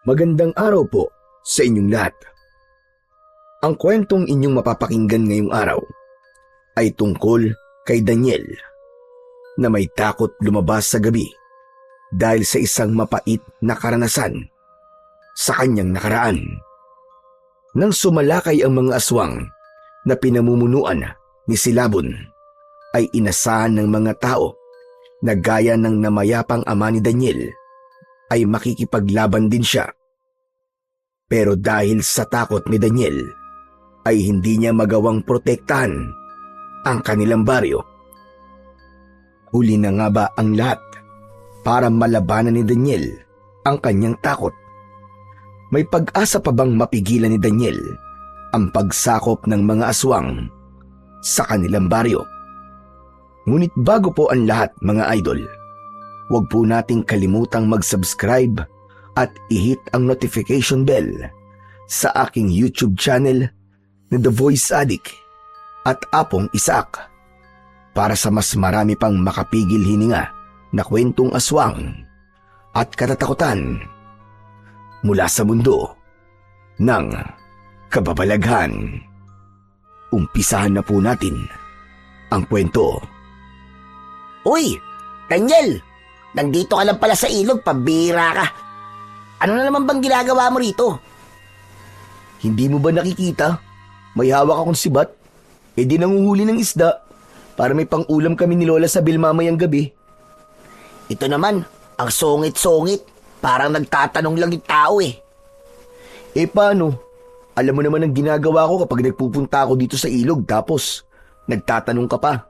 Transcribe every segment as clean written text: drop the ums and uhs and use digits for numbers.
Magandang araw po sa inyong lahat. Ang kwentong inyong mapapakinggan ngayong araw ay tungkol kay Daniel na may takot lumabas sa gabi dahil sa isang mapait na karanasan sa kanyang nakaraan. Nang sumalakay ang mga aswang na pinamumunuan ni Silabon, ay inasahan ng mga tao na gaya ng namayapang ama ni Daniel ay makikipaglaban din siya. Pero dahil sa takot ni Daniel, ay hindi niya magawang protektahan ang kanilang baryo. Huli na nga ba ang lahat para malabanan ni Daniel ang kanyang takot? May pag-asa pa bang mapigilan ni Daniel ang pagsakop ng mga aswang sa kanilang baryo? Ngunit bago po ang lahat, mga idol, huwag po nating kalimutang mag-subscribe at i-hit ang notification bell sa aking YouTube channel na The Voice Addict at Apong Isaac para sa mas marami pang makapigil hininga na kwentong aswang at katatakutan mula sa mundo ng kababalaghan. Umpisahan na po natin ang kwento. Uy, Daniel! Nandito ka lang pala sa ilog, pambihira ka. Ano na naman bang ginagawa mo rito? Hindi mo ba nakikita? May hawak akong sibat. E di nanguhuli ng isda para may pang-ulam kami ni Lola sa Bill mamayang gabi. Ito naman, ang sungit-sungit. Parang nagtatanong lang yung tao eh. Eh paano? Alam mo naman ang ginagawa ko kapag nagpupunta ako dito sa ilog tapos nagtatanong ka pa.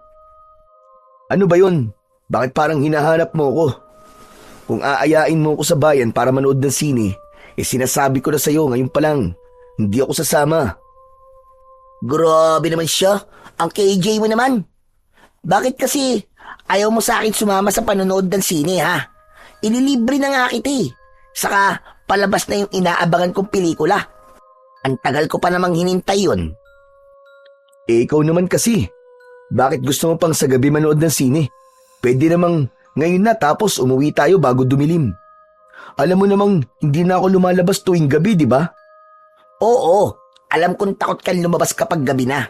Ano ba yun? Bakit parang hinahanap mo ko? Kung aayain mo ko sa bayan para manood ng sine, sinasabi ko na sa'yo ngayon pa lang, hindi ako sasama. Grabe naman siya. Ang KJ mo naman. Bakit kasi ayaw mo sa akin sumama sa panonood ng sine, ha? Ililibre na nga kita eh. Saka palabas na yung inaabangan kong pelikula. Ang tagal ko pa namang hinintay yun. Eh ikaw naman kasi. Bakit gusto mo pang sa gabi manood ng sine? Pwede namang ngayon na tapos umuwi tayo bago dumilim. Alam mo namang hindi na ako lumalabas tuwing gabi, di ba? Oo, alam kong takot kang lumabas kapag gabi na.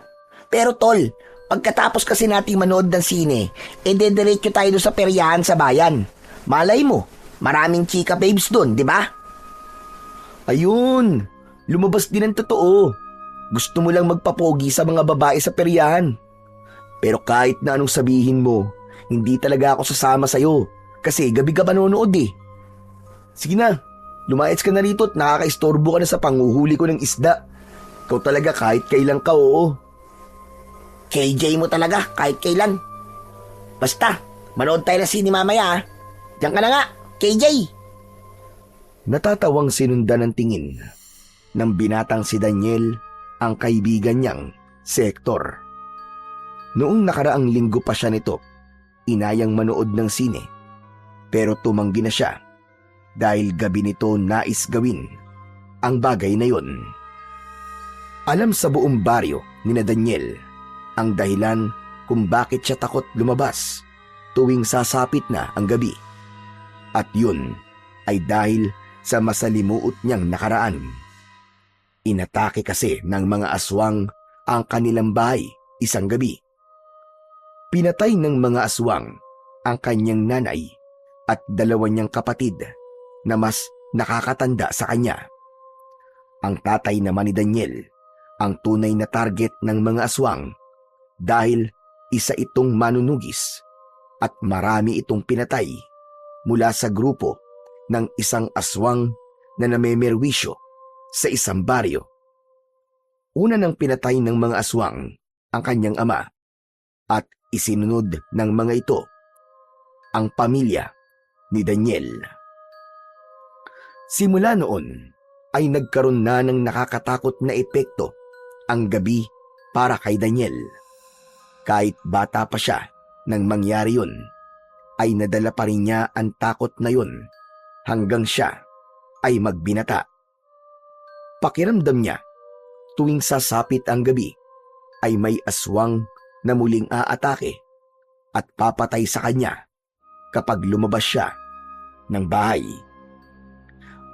Pero tol, pagkatapos kasi nating manood ng sine, dediretso tayo doon sa peryahan sa bayan. Malay mo, maraming chika babes doon, di ba? Ayun, lumabas din ang totoo. Gusto mo lang magpapogi sa mga babae sa peryahan. Pero kahit na anong sabihin mo, hindi talaga ako sasama sa'yo kasi gabi ka panonood eh. Sige na, lumayas ka na rito at nakaka-istorbo ka na sa panguhuli ko ng isda. Ikaw talaga kahit kailan ka, oo. KJ mo talaga kahit kailan. Basta, manood tayo ng sine mamaya, ha? Diyan ka na nga, KJ. Natatawang sinundan ng tingin ng binatang si Daniel ang kaibigan niyang si Hector. Noong nakaraang linggo pa siya nito, inayang manood ng sine. Pero tumanggi na siya dahil gabi nito nais gawin ang bagay na yon. Alam sa buong baryo ni na Daniel ang dahilan kung bakit siya takot lumabas tuwing sasapit na ang gabi. At yun ay dahil sa masalimuot niyang nakaraan. Inatake kasi ng mga aswang ang kanilang bahay isang gabi. Pinatay ng mga aswang ang kanyang nanay at dalawa niyang kapatid na mas nakakatanda sa kanya. Ang tatay naman ni Daniel ang tunay na target ng mga aswang dahil isa itong manunugis at marami itong pinatay mula sa grupo ng isang aswang na namemerwisyo sa isang baryo. Una nang pinatay ng mga aswang ang kanyang ama at isinunod ng mga ito ang pamilya ni Daniel. Simula noon ay nagkaroon na ng nakakatakot na epekto ang gabi para kay Daniel. Kahit bata pa siya nang mangyari yun, ay nadala pa rin niya ang takot na yun hanggang siya ay magbinata. Pakiramdam niya tuwing sasapit ang gabi ay may aswang na muling aatake at papatay sa kanya kapag lumabas siya ng bahay.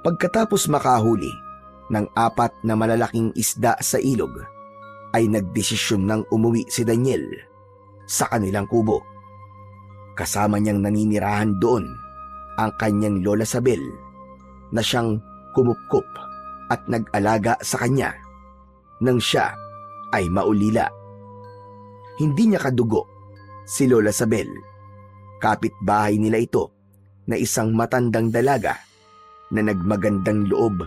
Pagkatapos makahuli ng 4 na malalaking isda sa ilog, ay nagdesisyon ng umuwi si Daniel sa kanilang kubo. Kasama niyang naninirahan doon ang kanyang lola Sabel na siyang kumupkup at nag-alaga sa kanya nang siya ay maulila. Hindi niya kadugo si Lola Sabel. Kapitbahay nila ito na isang matandang dalaga na nagmagandang loob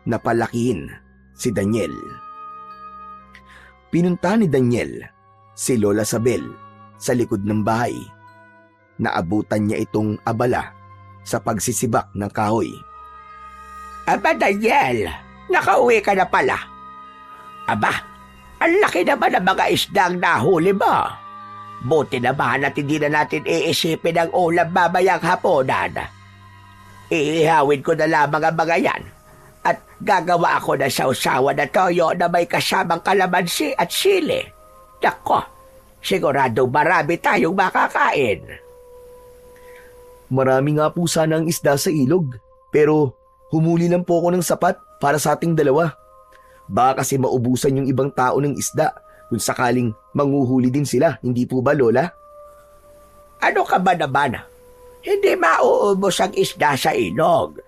na palakihin si Daniel. Pinunta ni Daniel si Lola Sabel sa likod ng bahay. Naabutan niya itong abala sa pagsisibak ng kahoy. Aba, Daniel, nakauwi ka na pala. Aba, ang laki naman ng mga isdang nahuli mo. Buti naman at hindi na natin iisipin ang ulam mamayang hapunan. Iihawin ko na lamang ang mga yan at gagawa ako ng sausawan na toyo na may kasamang kalamansi at sili. Nako, sigurado marami tayong makakain. Marami nga po sana ang isda sa ilog, pero humuli lang po ako ng sapat para sa ating dalawa. Baka kasi maubusan yung ibang tao ng isda kung sakaling manguhuli din sila, hindi po ba, Lola? Ano ka ba naman? Hindi mauubos ang isda sa ilog.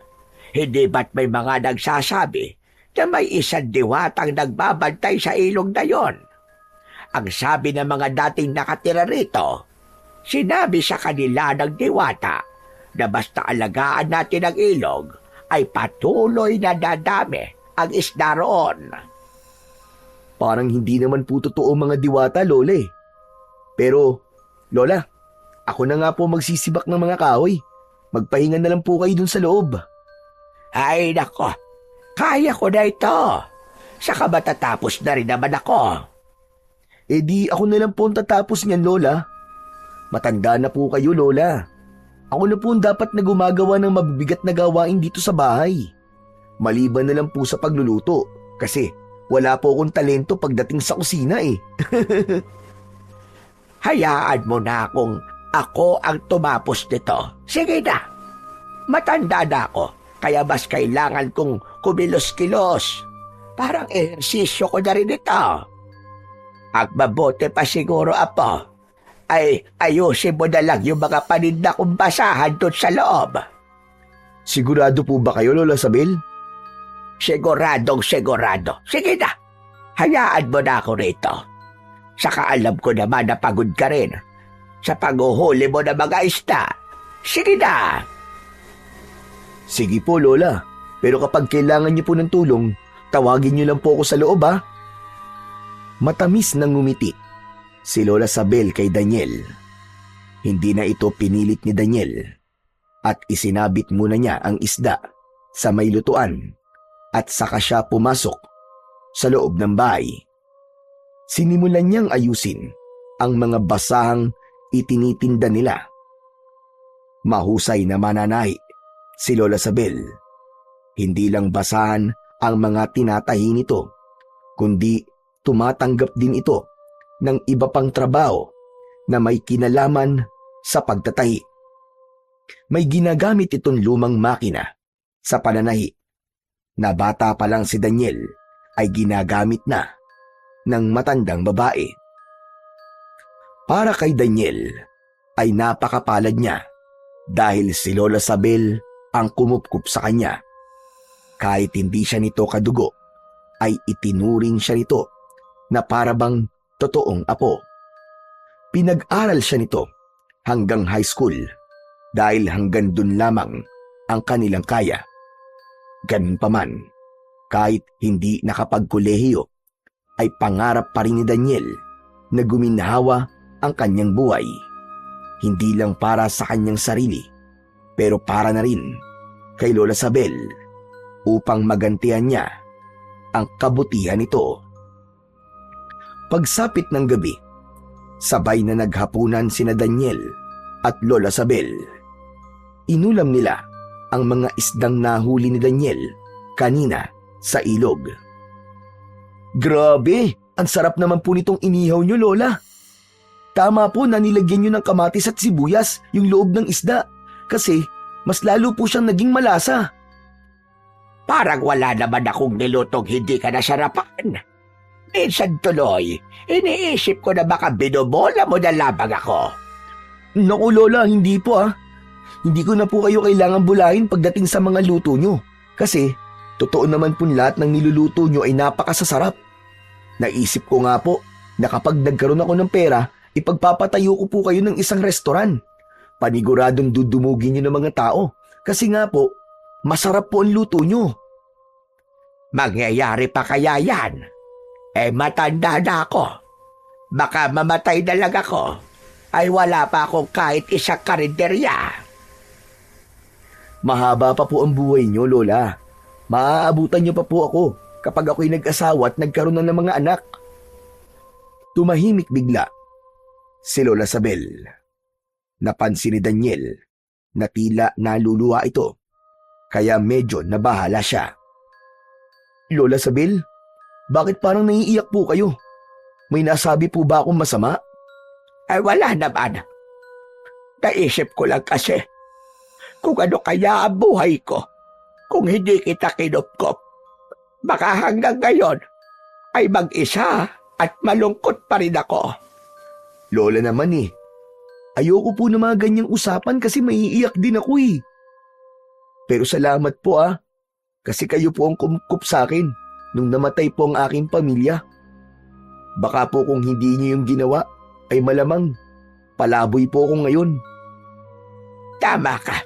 Hindi ba't may mga nagsasabi na may isang diwatang nagbabantay sa ilog na yon? Ang sabi ng mga dating nakatira rito, sinabi sa kanila ng diwata na basta alagaan natin ang ilog, ay patuloy na dadami ang isda roon. Parang hindi naman po totoo mga diwata, Lola eh. Pero, Lola, ako na nga po magsisibak ng mga kahoy. Magpahinga na lang po kayo dun sa loob. Ay nako, kaya ko na ito. Saka matatapos na rin naman ako. Eh di ako na lang po ang tatapos niyan, Lola. Matanda na po kayo, Lola. Ako na po ang dapat na gumagawa ng mabibigat na gawain dito sa bahay. Maliban na lang po sa pagluluto kasi wala po akong talento pagdating sa kusina eh. Hayaan mo na kung ako ang tumapos nito. Sige na, matanda na ako, kaya mas kailangan kong kumilos-kilos. Parang ehersisyo ko na rin ito. Ang mabuti pa siguro, Apo, ay ayusin mo na lang yung mga paninda kong basahan doon sa loob. Sigurado po ba kayo, Lola Sabel? Siguradong sigurado. Sige na, hayaan mo na ako rito. Saka alam ko naman na pagod ka rin sa paghuhuli mo ng mga isda. Sige na. Sige po, Lola. Pero kapag kailangan niyo po ng tulong, tawagin niyo lang po ako sa loob, ha? Matamis na ngumiti si Lola Sabel kay Daniel. Hindi na ito pinilit ni Daniel at isinabit muna niya ang isda sa may lutuan at saka siya pumasok sa loob ng bahay. Sinimulan niyang ayusin ang mga basahang itinitinda nila. Mahusay na mananahi si Lola Sabel. Hindi lang basahan ang mga tinatahi nito, kundi tumatanggap din ito ng iba pang trabaho na may kinalaman sa pagtatahi. May ginagamit itong lumang makina sa pananahi na bata pa lang si Daniel ay ginagamit na ng matandang babae. Para kay Daniel ay napakapalad niya dahil si Lola Sabel ang kumupkup sa kanya. Kahit hindi siya nito kadugo, ay itinuring siya nito na parabang totoong apo. Pinag-aral siya nito hanggang high school dahil hanggang dun lamang ang kanilang kaya. Ganun pa man, kahit hindi nakapagkolehiyo, ay pangarap pa rin ni Daniel na guminhawa ang kanyang buhay. Hindi lang para sa kanyang sarili, pero para na rin kay Lola Sabel upang magantihan niya ang kabutihan nito. Pagsapit ng gabi, sabay na naghapunan sina Daniel at Lola Sabel. Inulam nila ang mga isdang nahuli ni Daniel kanina sa ilog. Grabe! Ang sarap naman po nitong inihaw nyo, Lola. Tama po na nilagyan nyo ng kamatis at sibuyas yung loob ng isda kasi mas lalo po siyang naging malasa. Parang wala naman akong nilutong hindi ka nasarapan. Minsan tuloy, iniisip ko na baka binobola mo na labang ako. Naku Lola, hindi po ah. Hindi ko na po kayo kailangan bulahin pagdating sa mga luto nyo. Kasi, totoo naman po lahat ng niluluto nyo ay napakasasarap. Naisip ko nga po na kapag nagkaroon ako ng pera, ipagpapatayo ko po kayo ng isang restoran. Paniguradong dudumugin nyo ng mga tao. Kasi nga po, masarap po ang luto nyo. Mangyayari pa kaya yan? Matanda na ako. Baka mamatay na lang ako. Ay wala pa akong kahit isang karinderya. Mahaba pa po ang buhay nyo, Lola. Maaabutan nyo pa po ako kapag ako'y nag-asawa at nagkaroon na ng mga anak. Tumahimik bigla si Lola Sabel. Napansin ni Daniel na tila naluluwa ito, kaya medyo nabahala siya. Lola Sabel, bakit parang naiiyak po kayo? May nasabi po ba akong masama? Ay wala naman. Naisip ko lang kasi kung ano kaya ang buhay ko kung hindi kita kinupkop. Baka hanggang ngayon ay mag-isa at malungkot pa rin ako. Lola naman eh. Ayoko po na mga ganyang usapan kasi maiiyak din ako eh. Pero salamat po ah. Kasi kayo po ang kumkup sa akin nung namatay po ang aking pamilya. Baka po kung hindi niyo yung ginawa, ay malamang palaboy po ako ngayon. Tama ka.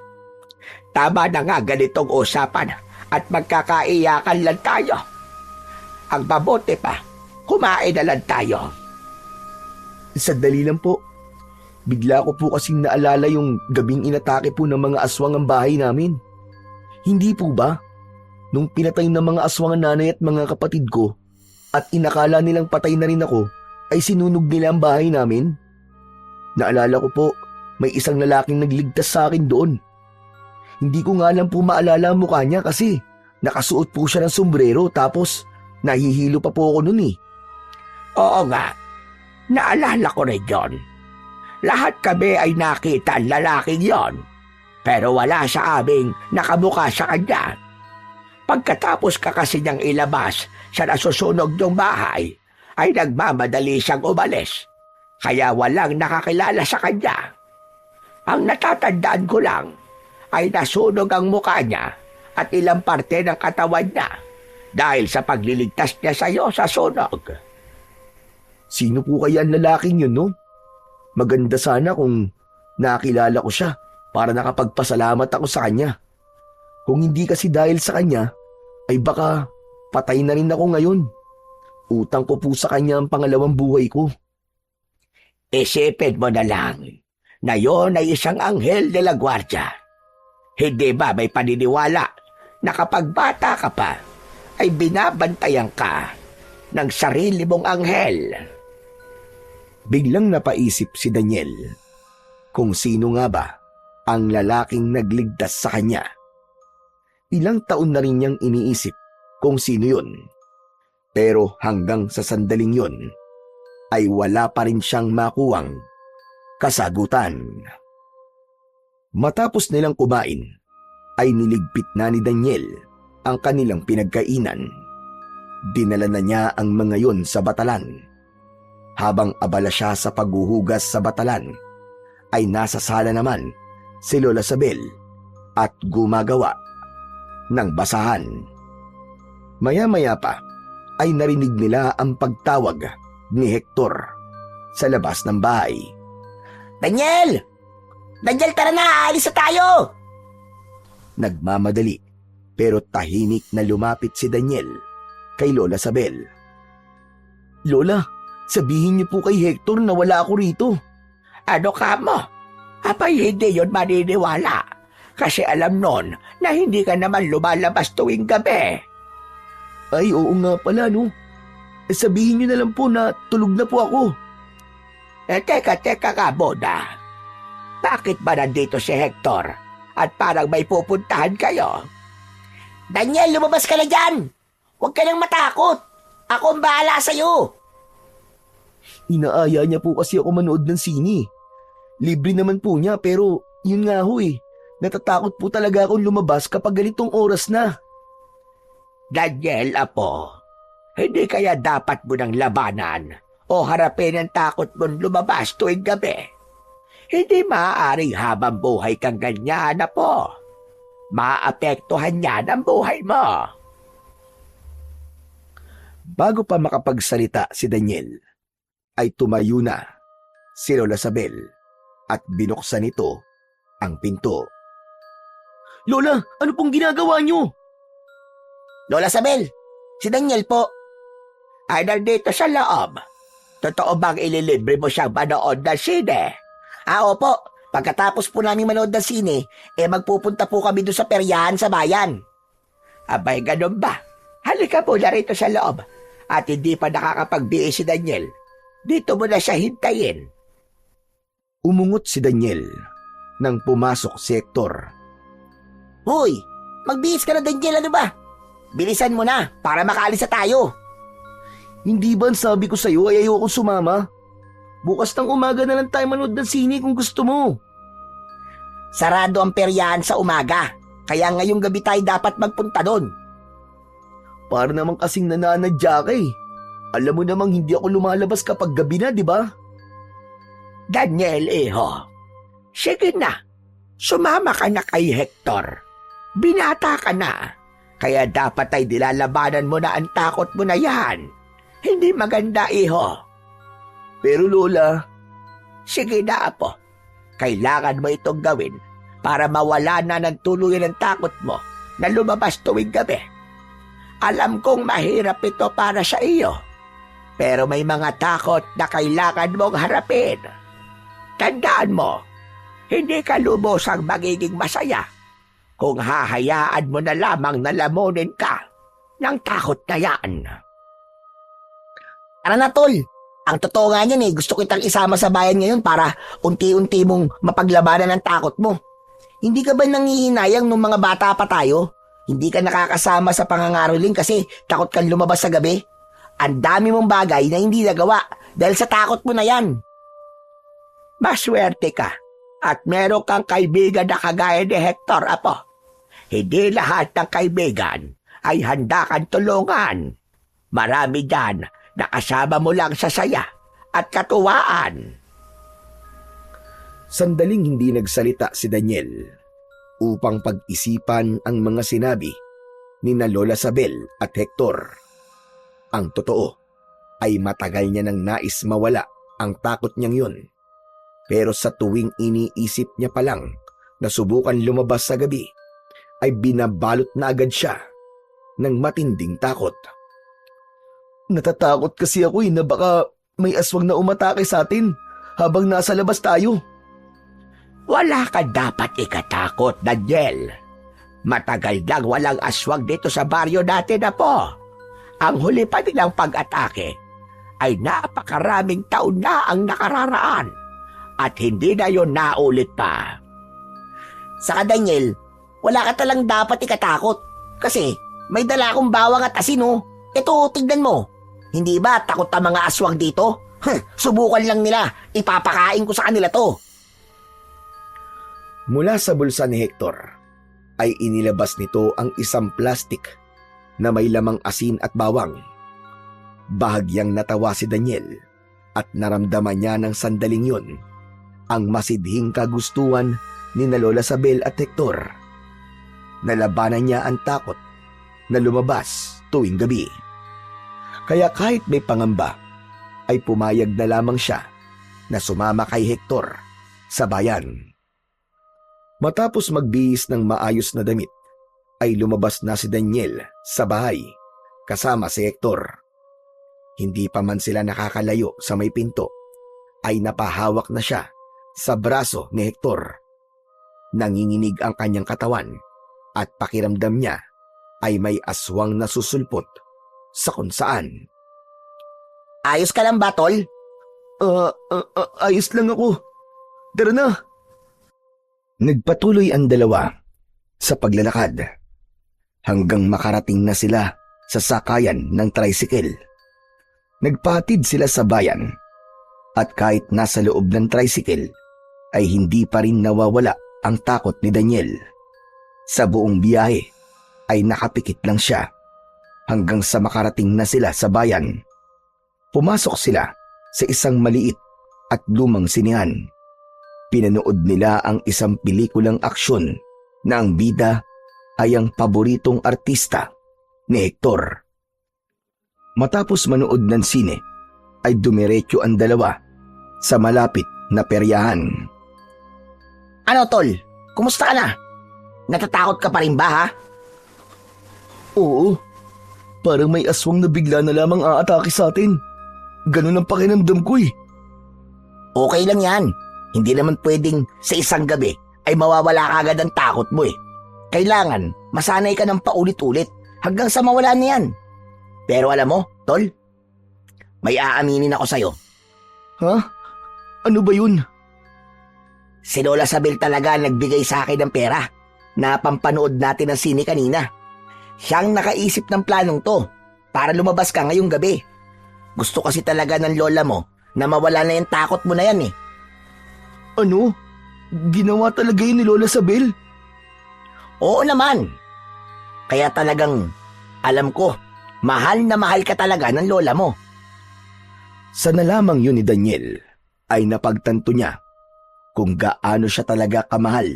Tama na nga ganitong usapan at magkakaiyakan lang tayo. Ang mabuti pa, kumain na lang tayo. Sandali lang po. Bigla ko po kasing naalala yung gabing inatake po ng mga aswang ang bahay namin. Hindi po ba? Nung pinatay ng mga aswang ang nanay at mga kapatid ko at inakala nilang patay na rin ako, ay sinunog nila ang bahay namin. Naalala ko po, may isang lalaking nagligtas sa akin doon. Hindi ko nga lang po maalala ang mukha niya kasi nakasuot po siya ng sombrero tapos nahihilo pa po ako nun eh. Oo nga, naalala ko rin yun. Lahat kami ay nakita ang lalaking yon, pero wala sa aming nakamukha sa kanya. Pagkatapos ka kasi niyang ilabas sa nasusunog ng bahay, ay nagmamadali siyang umalis, kaya walang nakakilala sa kanya. Ang natatandaan ko lang ay nasunog ang mukha niya at ilang parte ng katawan niya dahil sa pagliligtas niya sa iyo sa sunog. Sino po kaya ang lalaking yun, no? Maganda sana kung nakilala ko siya para nakapagpasalamat ako sa kanya. Kung hindi kasi dahil sa kanya, ay baka patay na rin ako ngayon. Utang ko po sa kanya ang pangalawang buhay ko. Isipin mo na lang na yon ay isang anghel de la guardia. Hindi ba may paniniwala na kapag bata ka pa, ay binabantayan ka ng sarili mong anghel? Biglang napaisip si Daniel kung sino nga ba ang lalaking nagligtas sa kanya. Ilang taon na rin niyang iniisip kung sino yun. Pero hanggang sa sandaling yun, ay wala pa rin siyang makuwang kasagutan. Matapos nilang kumain, ay niligpit na ni Daniel ang kanilang pinagkainan. Dinala na niya ang mga yon sa batalan. Habang abala siya sa paghuhugas sa batalan, ay nasa sala naman si Lola Sabel at gumagawa ng basahan. Maya-maya pa ay narinig nila ang pagtawag ni Hector sa labas ng bahay. Daniel! Daniel, tara na! Aalis na tayo! Nagmamadali pero tahimik na lumapit si Daniel kay Lola Sabel. Lola, sabihin niyo po kay Hector na wala ako rito. Ano ka mo? Apay hindi yun maniniwala. Kasi alam nun na hindi ka naman lumalabas tuwing gabi. Ay, oo nga pala, no? Sabihin niyo na lang po na tulog na po ako. Teka ka muna. Bakit ba nandito si Hector? At parang may pupuntahan kayo? Daniel, lumabas ka na dyan! Huwag ka nang matakot! Ako ang bahala sa'yo! Inaaya niya po kasi ako manood ng sine. Libre naman po niya pero yun nga ho eh. Natatakot po talaga akong lumabas kapag ganitong oras na. Daniel, apo, hindi kaya dapat mo nang labanan o harapin ang takot mong lumabas tuwing gabi? Hindi maaaring habang buhay kang ganyan, apo. Maapektuhan niya ang buhay mo. Bago pa makapagsalita si Daniel, ay tumayo na si Lola Sabel at binuksan nito ang pinto. Lola, ano pong ginagawa niyo? Lola Sabel, si Daniel po. Ay nandito sa loob. Totoo bang ililibre mo siyang manood ng sine? Opo. Pagkatapos po namin manood ng sine, magpupunta po kami doon sa peryahan sa bayan. Abay, ganun ba? Halika muna rito sa loob. At hindi pa nakakapag-BA si Daniel. Dito mo na siya hintayin. Umungot si Daniel nang pumasok si Hector. Hoy, magbihis ka na Daniel, ano ba? Bilisan mo na para makaalis na tayo. Hindi ba sabi ko sa'yo ay ayokong sumama? Bukas ng umaga na lang tayo manood ng sine kung gusto mo. Sarado ang peryahan sa umaga, kaya ngayong gabi tayo dapat magpunta doon. Para namang kasing nananadya ka eh. Alam mo namang hindi ako lumalabas kapag gabi na, di ba? Daniel, iho. Sige na. Sumama ka na kay Hector. Binata ka na. Kaya dapat ay dilalabanan mo na ang takot mo na yan. Hindi maganda, iho. Pero Lola, sige na, apo. Kailangan mo itong gawin para mawala na ng tuluyan ang takot mo na lumabas tuwing gabi. Alam kong mahirap ito para sa iyo. Pero may mga takot na kailangan mong harapin. Tandaan mo, hindi ka lubosang magiging masaya kung hahayaan mo na lamang na lamunin ka ng takot na yan. Tara na, tol. Ang totoo nga niyan gusto kitang isama sa bayan ngayon para unti-unti mong mapaglabanan ang takot mo. Hindi ka ba nangihinayang nung mga bata pa tayo? Hindi ka nakakasama sa pangangaroling kasi takot kang lumabas sa gabi? Ang dami mong bagay na hindi nagawa dahil sa takot mo na yan. Maswerte ka at meron kang kaibigan na kagaya ni Hector, apo. Hindi lahat ng kaibigan ay handa kang tulungan. Marami dyan na kasama mo lang sa saya at katuwaan. sandaling hindi nagsalita si Daniel upang pag-isipan ang mga sinabi ni na Lola Sabel at Hector. Ang totoo ay matagal niya nang nais mawala ang takot niyang yun. Pero sa tuwing iniisip niya pa lang na subukan lumabas sa gabi, ay binabalot na agad siya ng matinding takot. Natatakot kasi ako na baka may aswang na umatake sa atin habang nasa labas tayo. Wala ka dapat ikatakot, Daniel. Matagal nang walang aswang dito sa baryo natin na po. Ang huli pa nilang pag-atake ay napakaraming taon na ang nakararaan at hindi na yon naulit pa. Saka Daniel, wala ka talang dapat ikatakot kasi may dala akong bawang at asin oh. Ito, tignan mo. Hindi ba takot ang mga aswang dito? Subukan lang nila. Ipapakain ko sa kanila to. Mula sa bulsa ni Hector ay inilabas nito ang isang plastik na may lamang asin at bawang. Bahagyang natawa si Daniel at naramdaman niya ng sandaling yun ang masidhing kagustuhan ni na Lola Sabel at Hector. Nalabanan niya ang takot na lumabas tuwing gabi. Kaya kahit may pangamba, ay pumayag na lamang siya na sumama kay Hector sa bayan. Matapos magbihis ng maayos na damit, ay lumabas na si Daniel sa bahay kasama si Hector. Hindi pa man sila nakakalayo sa may pinto, ay napahawak na siya sa braso ni Hector. Nanginginig ang kanyang katawan at pakiramdam niya ay may aswang na susulpot sa kung saan. Ayos ka lang ba, tol? Ayos lang ako. Tara na. Nagpatuloy ang dalawa sa paglalakad hanggang makarating na sila sa sakayan ng tricycle. Nagpatid sila sa bayan at kahit nasa loob ng tricycle ay hindi pa rin nawawala ang takot ni Daniel. Sa buong biyahe ay nakapikit lang siya hanggang sa makarating na sila sa bayan. Pumasok sila sa isang maliit at lumang sinehan. Pinanood nila ang isang pelikulang aksyon na ang bida ay ang paboritong artista ni Hector. Matapos manood ng sine, ay dumiretso ang dalawa sa malapit na peryahan. Ano, tol? Kumusta ka na? Natatakot ka pa rin ba, ha? Oo, parang may aswang na bigla na lamang aatake sa atin. Ganun ang pakiramdam ko eh. Okay lang yan. Hindi naman pwedeng sa isang gabi ay mawawala ka agad ang takot mo eh. Kailangan masanay ka ng paulit-ulit hanggang sa mawala na yan. Pero alam mo, tol, may aaminin ako sa'yo. Ha? Ano ba yun? Si Lola Sabel talaga nagbigay sa akin ng pera na pampanood natin ng sine kanina. Siyang nakaisip ng planong to para lumabas ka ngayong gabi. Gusto kasi talaga ng lola mo na mawala na yung takot mo na yan eh. Ano? Ginawa talaga yun ni Lola Sabel? Oo naman. Kaya talagang alam ko, mahal na mahal ka talaga ng lola mo. Sa nalamang yun ni Daniel ay napagtanto niya kung gaano siya talaga kamahal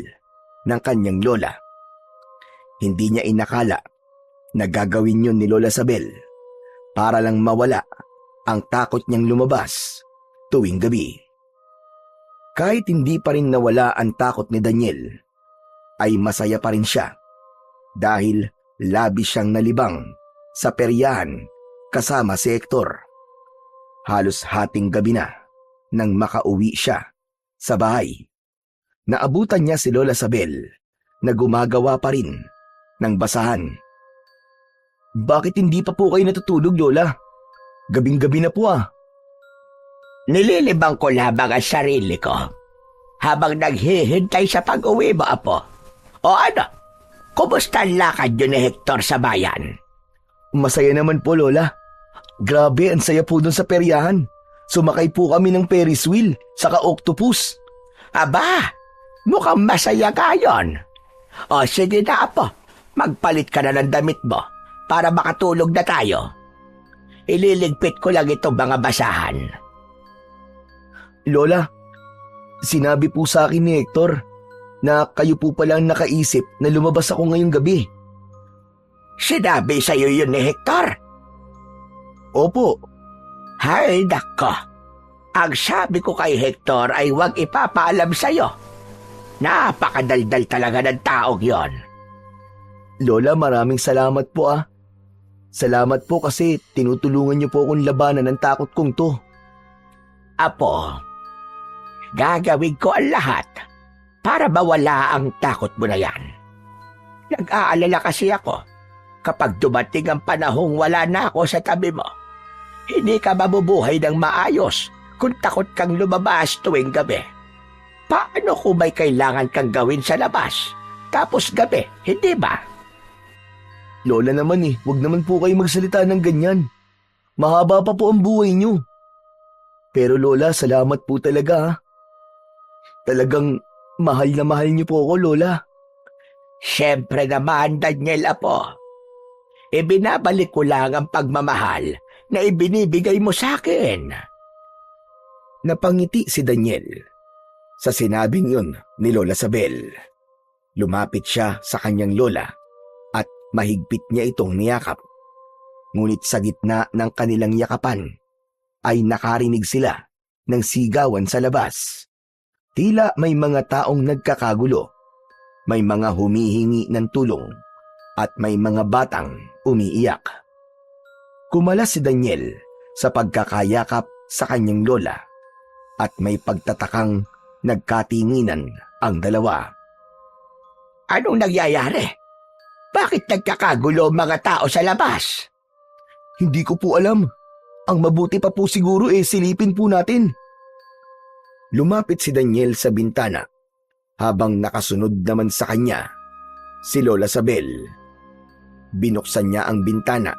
ng kanyang lola. Hindi niya inakala na gagawin yun ni Lola Sabel para lang mawala ang takot niyang lumabas tuwing gabi. Kahit hindi pa rin nawala ang takot ni Daniel, ay masaya pa rin siya dahil labis siyang nalibang sa peryahan kasama si Hector. Halos hating gabi na nang makauwi siya sa bahay. Naabutan niya si Lola Sabel na gumagawa pa rin ng basahan. Bakit hindi pa po kayo natutulog, Lola? Gabing-gabi na po ah. Nililibang ko labang ang sarili ko habang naghihintay sa pag-uwi mo, Apo. O ano? Kumusta ang lakad yun ni Hector sa bayan? Masaya naman po, Lola. Grabe, ang saya po dun sa peryahan. Sumakay po kami ng Ferris wheel, saka octopus. Aba, mukhang masaya ka yun. O sige na, Apo. Magpalit ka na ng damit mo para makatulog na tayo. Ililigpit ko lang itong mga basahan. Lola, sinabi po sa akin ni Hector na kayo po pala ang nakaisip na lumabas ako ngayong gabi. Sinabi sa'yo yun ni Hector? Opo. Hay nako, ang sabi ko kay Hector ay huwag ipapaalam sa'yo. Napakadaldal talaga ng taong yon. Lola, maraming salamat po ah. Salamat po kasi tinutulungan niyo po akong labanan ng takot kong to. Apo, gagawin ko ang lahat para mawala ang takot mo na yan. Nag-aalala kasi ako kapag dumating ang panahong wala na ako sa tabi mo. Hindi ka mabubuhay ng maayos kung takot kang lumabas tuwing gabi. Paano kung may kailangan kang gawin sa labas, tapos gabi, hindi ba? Lola naman huwag naman po kayo magsalita ng ganyan. Mahaba pa po ang buhay niyo. Pero Lola, salamat po talaga ha. Talagang mahal na mahal niyo po ako, Lola. Siyempre naman, Daniel, Apo. Ibinabalik ko lang ang pagmamahal na ibinibigay mo sa akin. Napangiti si Daniel sa sinabing yun ni Lola Sabel. Lumapit siya sa kanyang lola at mahigpit niya itong niyakap. Ngunit sa gitna ng kanilang yakapan ay nakarinig sila ng sigawan sa labas. Tila may mga taong nagkakagulo, may mga humihingi ng tulong at may mga batang umiiyak. Kumalas si Daniel sa pagkakayakap sa kanyang lola at may pagtatakang nagkatinginan ang dalawa. Anong nangyayari? Bakit nagkakagulo ang mga tao sa labas? Hindi ko po alam. Ang mabuti pa po siguro silipin po natin. Lumapit si Daniel sa bintana habang nakasunod naman sa kanya si Lola Sabel. Binuksan niya ang bintana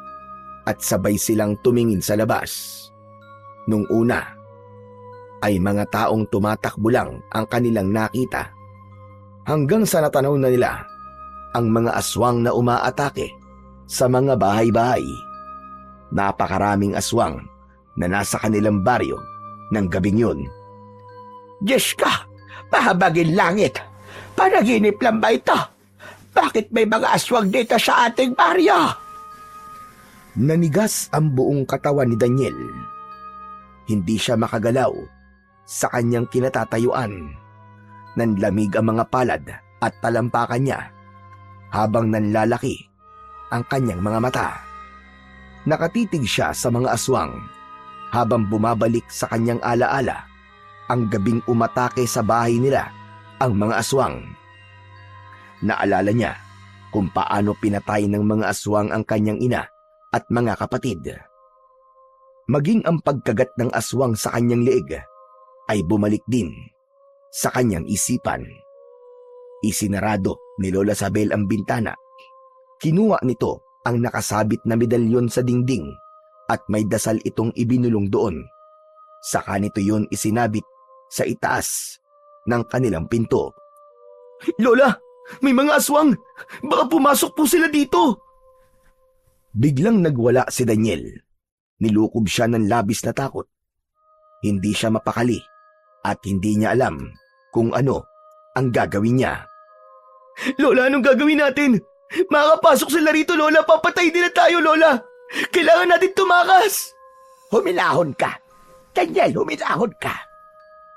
at sabay silang tumingin sa labas. Nung una, ay mga taong tumatakbo lang ang kanilang nakita hanggang sa natanaw na nila ang mga aswang na umaatake sa mga bahay-bahay. Napakaraming aswang na nasa kanilang baryo ng gabing yun. Diyos ka, mahabagin langit. Panaginip lang ba ito? Bakit may mga aswang dito sa ating baryo? Nanigas ang buong katawan ni Daniel. Hindi siya makagalaw sa kanyang kinatatayuan. Nanlamig ang mga palad at talampakan niya habang nanlalaki ang kanyang mga mata. Nakatitig siya sa mga aswang habang bumabalik sa kanyang alaala ang gabing umatake sa bahay nila ang mga aswang. Naalala niya kung paano pinatay ng mga aswang ang kanyang ina at mga kapatid. Maging ang pagkagat ng aswang sa kanyang leeg ay bumalik din sa kanyang isipan. Isinarado ni Lola Sabel ang bintana. Kinuha nito ang nakasabit na medalyon sa dingding at may dasal itong ibinulong doon. Saka nito yun isinabit sa itaas ng kanilang pinto. Lola, may mga aswang! Baka pumasok po sila dito! Biglang nagwala si Daniel. Nilukob siya ng labis na takot. Hindi siya mapakali at hindi niya alam kung ano ang gagawin niya. Lola, anong gagawin natin? Makakapasok sila rito, Lola. Papatay din na tayo, Lola. Kailangan natin tumakas. Humilahon ka. Daniel, humilahon ka.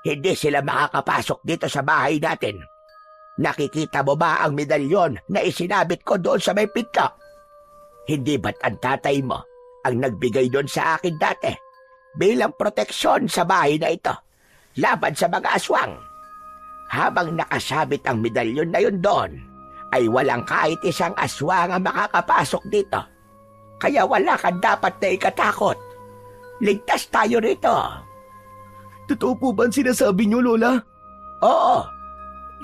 Hindi sila makakapasok dito sa bahay natin. Nakikita mo ba ang medalyon na isinabit ko doon sa may pinto? Hindi ba't ang tatay mo ang nagbigay doon sa akin dati bilang proteksyon sa bahay na ito laban sa mga aswang? Habang nakasabit ang medalyon na yun doon, ay walang kahit isang aswang ang makakapasok dito. Kaya wala kang dapat na ikatakot. Ligtas tayo rito. Totoo po ba ang sinasabi niyo, Lola? Oo,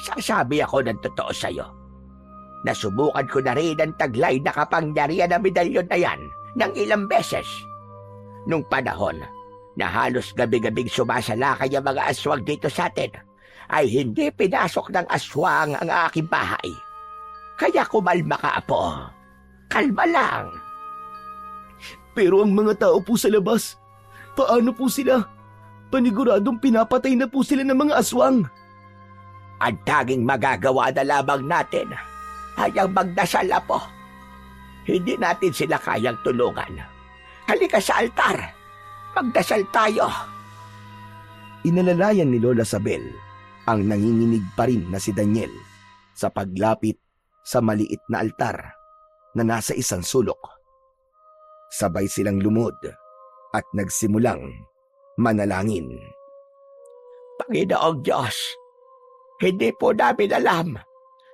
sasabi ako ng totoo sa'yo. Nasubukan ko na rin ang taglay na kapangyarihan ng medalyon na yan ng ilang beses. Nung panahon na halos gabi-gabing sumasalakay ang mga aswang dito sa atin, ay hindi pinasok ng aswang ang aking bahay. Kaya kumalma ka, Apo. Kalma lang. Pero ang mga tao po sa labas, paano po sila? Paniguradong pinapatay na po sila ng mga aswang. Ang tanging magagawa na lamang natin ay ang magdasal, Apo. Hindi natin sila kayang tulungan. Halika sa altar. Magdasal tayo. Inalalayan ni Lola Sabel ang nanginginig pa rin na si Daniel sa paglapit sa maliit na altar na nasa isang sulok. Sabay silang lumod at nagsimulang manalangin. Panginoong Diyos, hindi po namin alam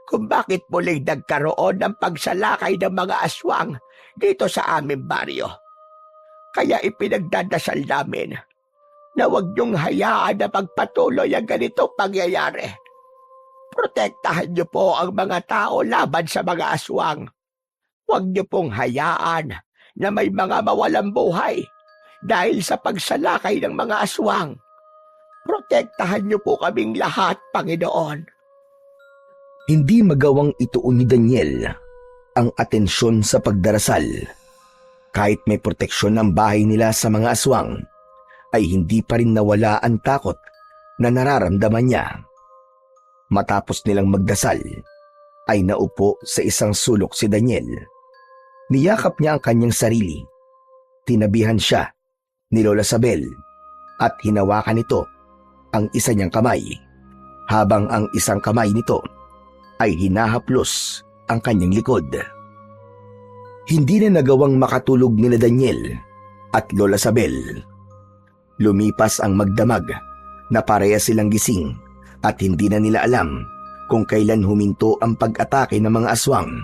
kung bakit muling nagkaroon ng pagsalakay ng mga aswang dito sa aming baryo. Kaya ipinagdadasal namin na huwag niyong hayaan na magpatuloy ang ganitong pangyayari. Protektahan niyo po ang mga tao laban sa mga aswang. Huwag niyo pong hayaan na may mga mawalang buhay dahil sa pagsalakay ng mga aswang. Protektahan niyo po kaming lahat, Panginoon. Hindi magawang ituon ni Daniel ang atensyon sa pagdarasal. Kahit may proteksyon ang bahay nila sa mga aswang, ay hindi pa rin nawala ang takot na nararamdaman niya. Matapos nilang magdasal, ay naupo sa isang sulok si Daniel. Niyakap niya ang kanyang sarili. Tinabihan siya ni Lola Sabel at hinawakan nito ang isa niyang kamay, habang ang isang kamay nito ay hinahaplos ang kanyang likod. Hindi na nagawang makatulog nila Daniel at Lola Sabel. Lumipas ang magdamag na pareha silang gising at hindi na nila alam kung kailan huminto ang pag-atake ng mga aswang.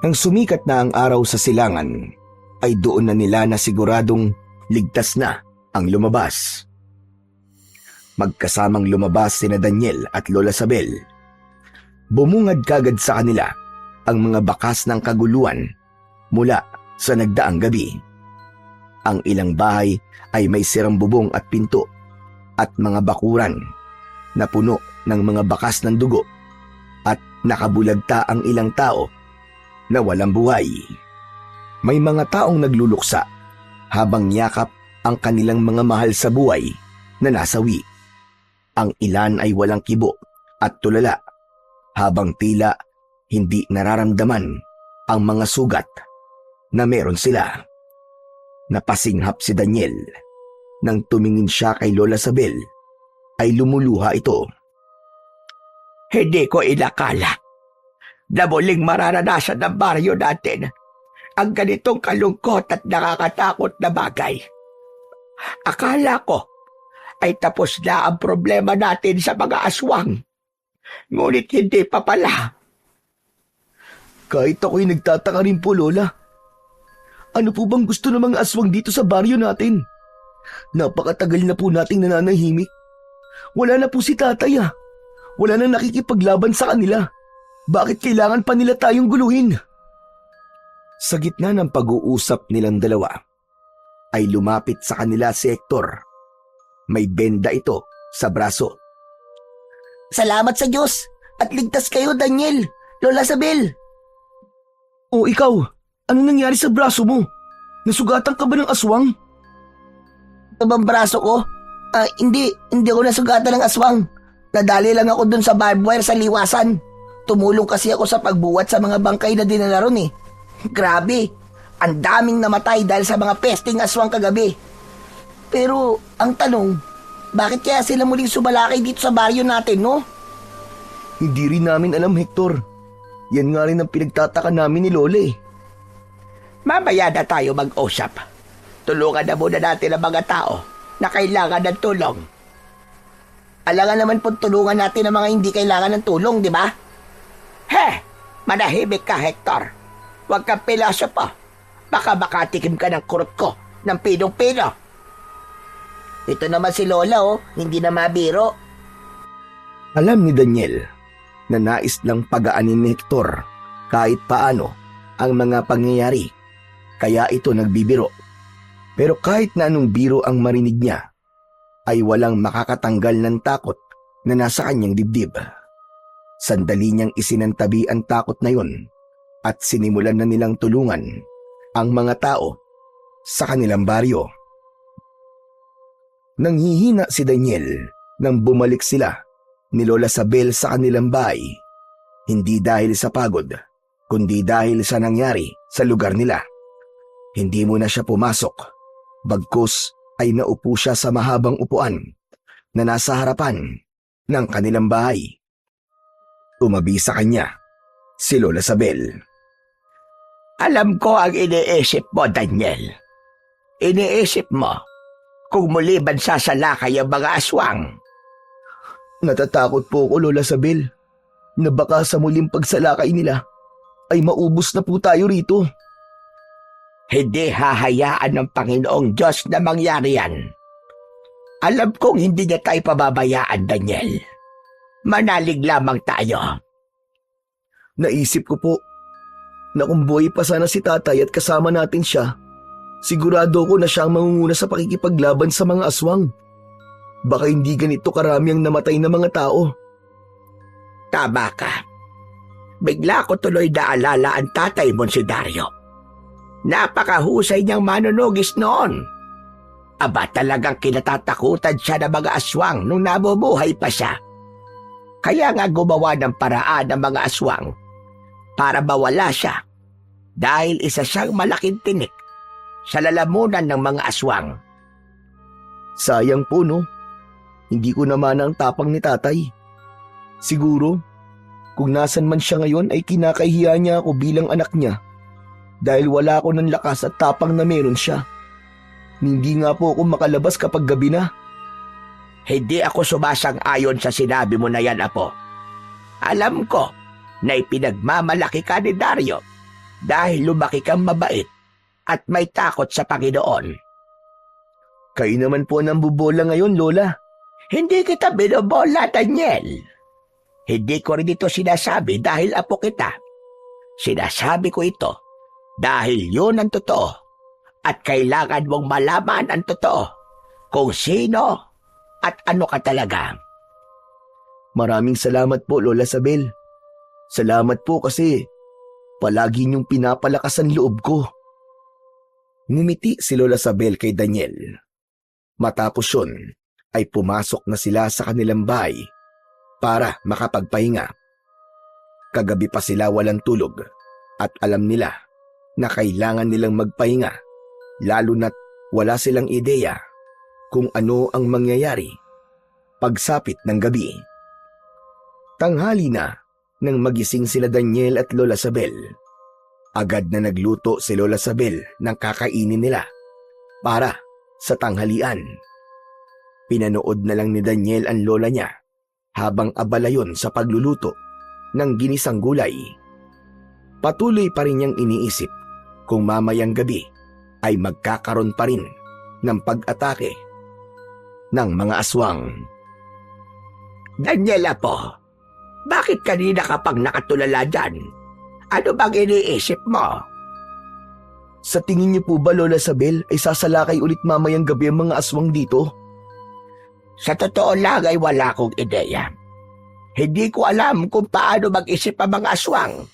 Nang sumikat na ang araw sa silangan, ay doon na nila nasiguradong ligtas na ang lumabas. Magkasamang lumabas sina Daniel at Lola Sabel. Bumungad kagad sa kanila ang mga bakas ng kaguluhan mula sa nagdaang gabi. Ang ilang bahay ay may sirang bubong at pinto at mga bakuran na puno ng mga bakas ng dugo at nakabulagta ang ilang tao na walang buhay. May mga taong nagluluksa habang yakap ang kanilang mga mahal sa buhay na nasawi. Ang ilan ay walang kibo at tulala habang tila hindi nararamdaman ang mga sugat na meron sila. Napasinghap si Daniel. Nang tumingin siya kay Lola Sabel, ay lumuluha ito. Hindi ko inakala na muling mararanasan ng baryo natin ang ganitong kalungkot at nakakatakot na bagay. Akala ko ay tapos na ang problema natin sa mga aswang. Ngunit hindi pa pala. Kahit ako'y nagtataka rin po, Lola. Ano po bang gusto ng mga aswang dito sa baryo natin? Napakatagal na po nating nananahimik. Wala na po si tatay ah. Wala nang nakikipaglaban sa kanila. Bakit kailangan pa nila tayong guluhin? Sa gitna ng pag-uusap nilang dalawa, ay lumapit sa kanila si Hector. May benda ito sa braso. Salamat sa Diyos at ligtas kayo, Daniel, Lola Sabel. O ikaw, ano nangyari sa braso mo? Nasugatan ka ba ng aswang? Ito bang braso ko? Hindi ako nasugatan ng aswang. Nadali lang ako dun sa barbed wire sa liwasan. Tumulong kasi ako sa pagbuwat sa mga bangkay na dinala ron eh. Grabe, ang daming namatay dahil sa mga pesting aswang kagabi. Pero ang tanong, bakit kaya sila muling sumalakay dito sa baryo natin, no? Hindi rin namin alam, Hector. Yan nga rin ang pinagtataka namin ni Lola eh. Mamaya na tayo mag-usap. Tulungan na muna natin ang mga tao na kailangan ng tulong. Alangan naman po tulungan natin ang mga hindi kailangan ng tulong, di ba? Manahimik ka, Hector. Huwag kang pilosopo. Baka makatikim ka ng kurot ko ng pinong-pino. Ito naman si Lola, hindi na mabiro. Alam ni Daniel na nais lang pagaanin ni Hector kahit paano ang mga pangyayari, kaya ito nagbibiro. Pero kahit na anong biro ang marinig niya, ay walang makakatanggal ng takot na nasa kanyang dibdib. Sandali niyang isinantabi ang takot na yun at sinimulan na nilang tulungan ang mga tao sa kanilang baryo. Nanghihina si Daniel nang bumalik sila ni Lola Sabel sa kanilang bahay, hindi dahil sa pagod, kundi dahil sa nangyari sa lugar nila. Hindi muna siya pumasok, bagkus ay naupo siya sa mahabang upuan na nasa harapan ng kanilang bahay. Tumabi sa kanya si Lola Sabel. Alam ko ang iniisip mo, Daniel. Iniisip mo kung muli ba sasalakay ang mga aswang. Natatakot po ako, Lola Sabel, na baka sa muling pagsalakay nila ay maubos na po tayo rito. Hindi hahayaan ng Panginoong Diyos na mangyari yan. Alam kong hindi niya tayo pababayaan, Daniel. Manalig lamang tayo. Naisip ko po na kung buhay pa sana si tatay at kasama natin siya, sigurado ko na siya ang mangunguna sa pakikipaglaban sa mga aswang. Baka hindi ganito karami ang namatay na mga tao. Tama ka. Bigla ko tuloy naalala ang tatay mo si Dario. Napakahusay niyang manunugis noon. Aba, talagang kinatatakutan siya ng mga aswang nung nabubuhay pa siya. Kaya nga gumawa ng paraan ng mga aswang para mawala siya dahil isa siyang malaking tinik sa lalamunan ng mga aswang. Sayang po, no? Hindi ko naman ang tapang ni tatay. Siguro, kung nasan man siya ngayon ay kinakahiya niya ako bilang anak niya dahil wala ako ng lakas at tapang na meron siya. Hindi nga po ako makalabas kapag gabi na. Hindi ako sumasang-ayon sa sinabi mo na yan, Apo. Alam ko na ipinagmamalaki ka ni Dario dahil lumaki kang mabait at may takot sa Panginoon. Kayo naman po nang bubola ngayon, Lola. Hindi kita binobola, Daniel. Hindi ko rin ito sinasabi dahil apo kita. Sinasabi ko ito dahil yun ang totoo at kailangan mong malaman ang totoo kung sino at ano ka talaga. Maraming salamat po, Lola Sabel. Salamat po kasi palagi niyong pinapalakas ang loob ko Ngumiti si Lola Sabel kay Daniel. Matapos yun, ay pumasok na sila sa kanilang bahay para makapagpahinga. Kagabi pa sila walang tulog at alam nila na kailangan nilang magpahinga, lalo na't wala silang ideya kung ano ang mangyayari pagsapit ng gabi. Tanghali na nang magising sila Daniel at Lola Sabel. Agad na nagluto si Lola Sabel ng kakainin nila para sa tanghalian. Pinanood na lang ni Daniel ang lola niya habang abala yun sa pagluluto ng ginisang gulay. Patuloy pa rin niyang iniisip kung mamayang gabi ay magkakaroon pa rin ng pag-atake ng mga aswang. Daniela po, bakit kanina ka pang nakatulala dyan? Ano bang iniisip mo? Sa tingin niyo po ba, Lola Sabel, ay sasalakay ulit mamayang gabi ang mga aswang dito? Sa totoo lang ay wala akong ideya. Hindi ko alam kung paano mag-isip ang mga aswang.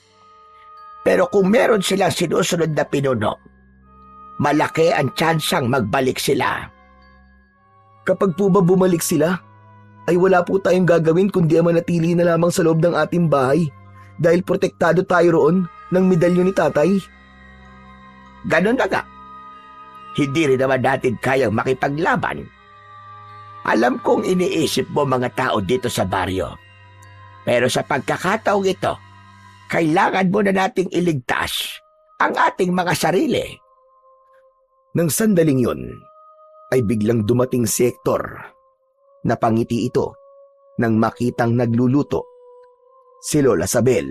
Pero kung meron silang sinusunod na pinuno, malaki ang tsansang magbalik sila. Kapag po ba bumalik sila, ay wala po tayong gagawin kundi manatili na lamang sa loob ng ating bahay dahil protektado tayo roon ng medalyon ni tatay. Ganon na nga. Hindi rin naman natin kayang makipaglaban. Alam kong iniisip mo mga tao dito sa baryo. Pero sa pagkakataong ito, kailangan mo na nating iligtas ang ating mga sarili. Nang sandaling yun, ay biglang dumating si Hector. Napangiti ito nang makitang nagluluto si Lola Sabel.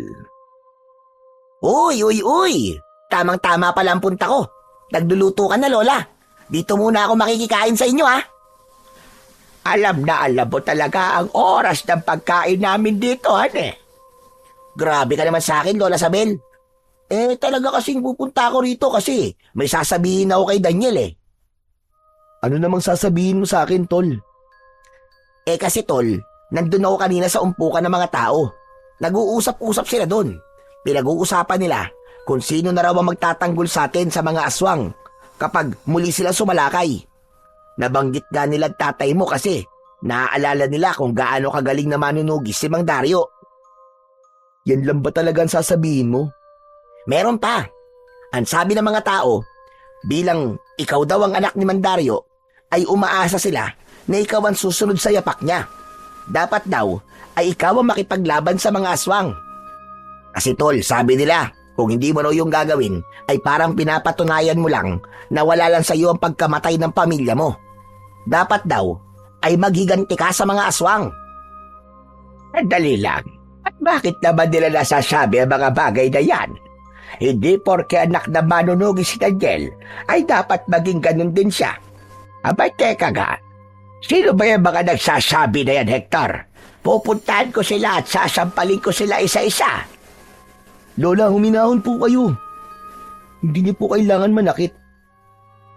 Uy! Tamang-tama pala ang punta ko. Nagluluto ka na, Lola. Dito muna ako makikikain sa inyo, ha? Alam na alam mo talaga ang oras ng pagkain namin dito, hane. Grabe ka naman sa akin, Lola Sabel. Talaga kasing pupunta ako rito kasi may sasabihin ako kay Daniel, eh. Ano namang sasabihin mo sa akin, Tol? Kasi, Tol, nandun ako kanina sa umpukan ng mga tao. Nag-uusap-usap sila doon. Pinag-uusapan nila kung sino na raw ang magtatanggol sa atin sa mga aswang kapag muli sila sumalakay. Nabanggit nga nila tatay mo kasi naaalala nila kung gaano kagaling na manunugis si Mang Dario. Yan lang ba talaga ang sasabihin mo? Meron pa. Ang sabi ng mga tao, bilang ikaw daw ang anak ni Mang Dario, ay umaasa sila na ikaw ang susunod sa yapak niya. Dapat daw ay ikaw ang makipaglaban sa mga aswang. Kasi Tol, sabi nila, kung hindi mo raw yung gagawin, ay parang pinapatunayan mo lang na wala lang sa iyo ang pagkamatay ng pamilya mo. Dapat daw ay maghiganti ka sa mga aswang. Dali lang. At bakit naman nila nasasabi ang mga bagay na yan? Hindi porke anak na manunugis si Daniel ay dapat maging ganun din siya. Abay, teka nga. Sino ba yung mga nagsasabi na yan, Hector? Pupuntahan ko sila at sasampalin ko sila isa-isa. Lola, huminahon po kayo. Hindi niyo po kailangan manakit.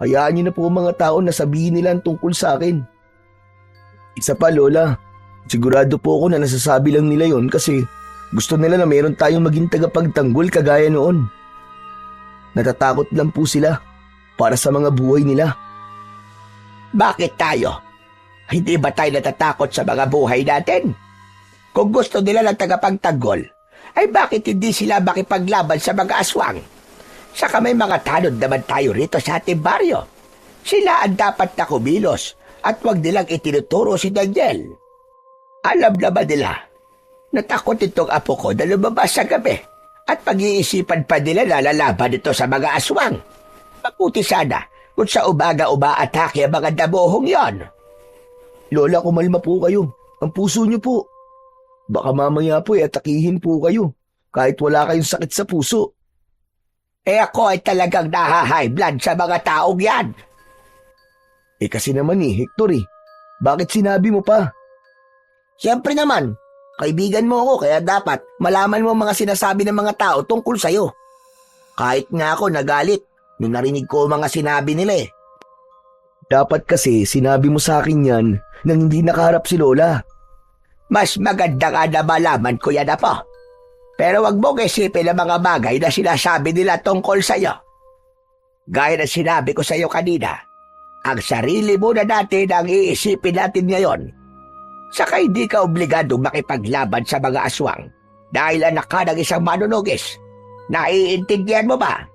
Hayaan niyo na po mga tao na sabihin nila ang tungkol sa akin. Isa pa, Lola, sigurado po ako na nasasabi lang nila yon kasi gusto nila na meron tayong maging tagapagtanggol kagaya noon. Natatakot lang po sila para sa mga buhay nila. Bakit tayo? Hindi ba tayo natatakot sa mga buhay natin? Kung gusto nila ng tagapagtanggol, ay bakit hindi sila makipaglaban sa mga aswang? Saka may mga tanod naman tayo rito sa ating baryo. Sila ang dapat na kumilos at wag nilang itinuturo si Daniel. Alam naman nila, natakot itong apo ko na lumabas sa gabi at pag-iisipan pa nila na lalaban ito sa mga aswang. Mabuti sana kung sa umaga umaatake ang mga damuhong yon. Lola, kumalma po kayo. Ang puso niyo po. Baka mamaya po atakihin po kayo kahit wala kayong sakit sa puso. Ako ay talagang naha-high blood sa mga taong yan. Kasi naman Hector bakit sinabi mo pa? Siyempre naman, kaibigan mo ako kaya dapat malaman mo mga sinasabi ng mga tao tungkol sa'yo. Kahit nga ako nagalit nung narinig ko mga sinabi nila. Dapat kasi sinabi mo sa akin yan nang hindi nakaharap si Lola. Mas maganda nga na malaman ko yan po. Pero wag mong isipin ang mga bagay na sinasabi nila tungkol sa'yo. Gaya na sinabi ko sa iyo kanina, ang sarili muna natin ang iisipin natin ngayon. Saka hindi ka obligado makipaglaban sa mga aswang dahil anak ka ng isang manunugis. Naiintindihan mo ba?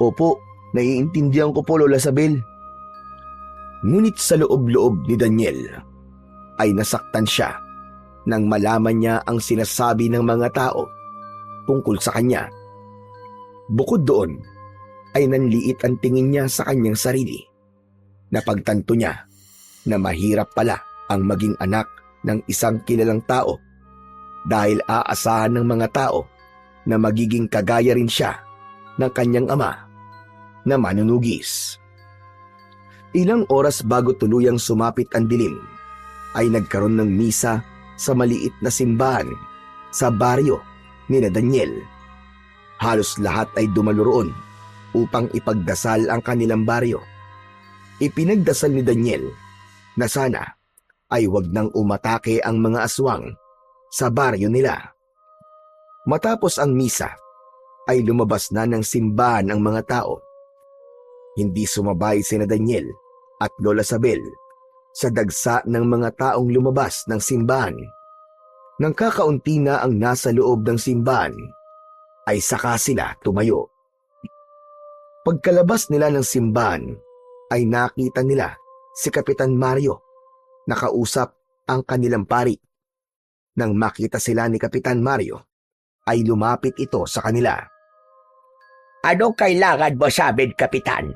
Opo, naiintindihan ko po, Lola Sabel. Ngunit sa loob-loob ni Daniel ay nasaktan siya nang malaman niya ang sinasabi ng mga tao tungkol sa kanya. Bukod doon, ay nanliit ang tingin niya sa kanyang sarili. Napagtanto niya na mahirap pala ang maging anak ng isang kilalang tao dahil aasahan ng mga tao na magiging kagaya rin siya ng kanyang ama na manunugis. Ilang oras bago tuluyang sumapit ang dilim, ay nagkaroon ng misa sa maliit na simbahan sa baryo ni Daniel. Halos lahat ay dumalo roon upang ipagdasal ang kanilang baryo. Ipinagdasal ni Daniel na sana ay wag nang umatake ang mga aswang sa baryo nila. Matapos ang misa, ay lumabas na ng simbahan ang mga tao. Hindi sumabay sina Daniel at Lola Sabel sa dagsa ng mga taong lumabas ng simbahan. Nang kakaunti na ang nasa loob ng simbahan, ay saka sila tumayo. Pagkalabas nila ng simbahan, ay nakita nila si Kapitan Mario. Nakausap ang kanilang pari. Nang makita sila ni Kapitan Mario, ay lumapit ito sa kanila. Anong kailangan mo sa amin, Kapitan?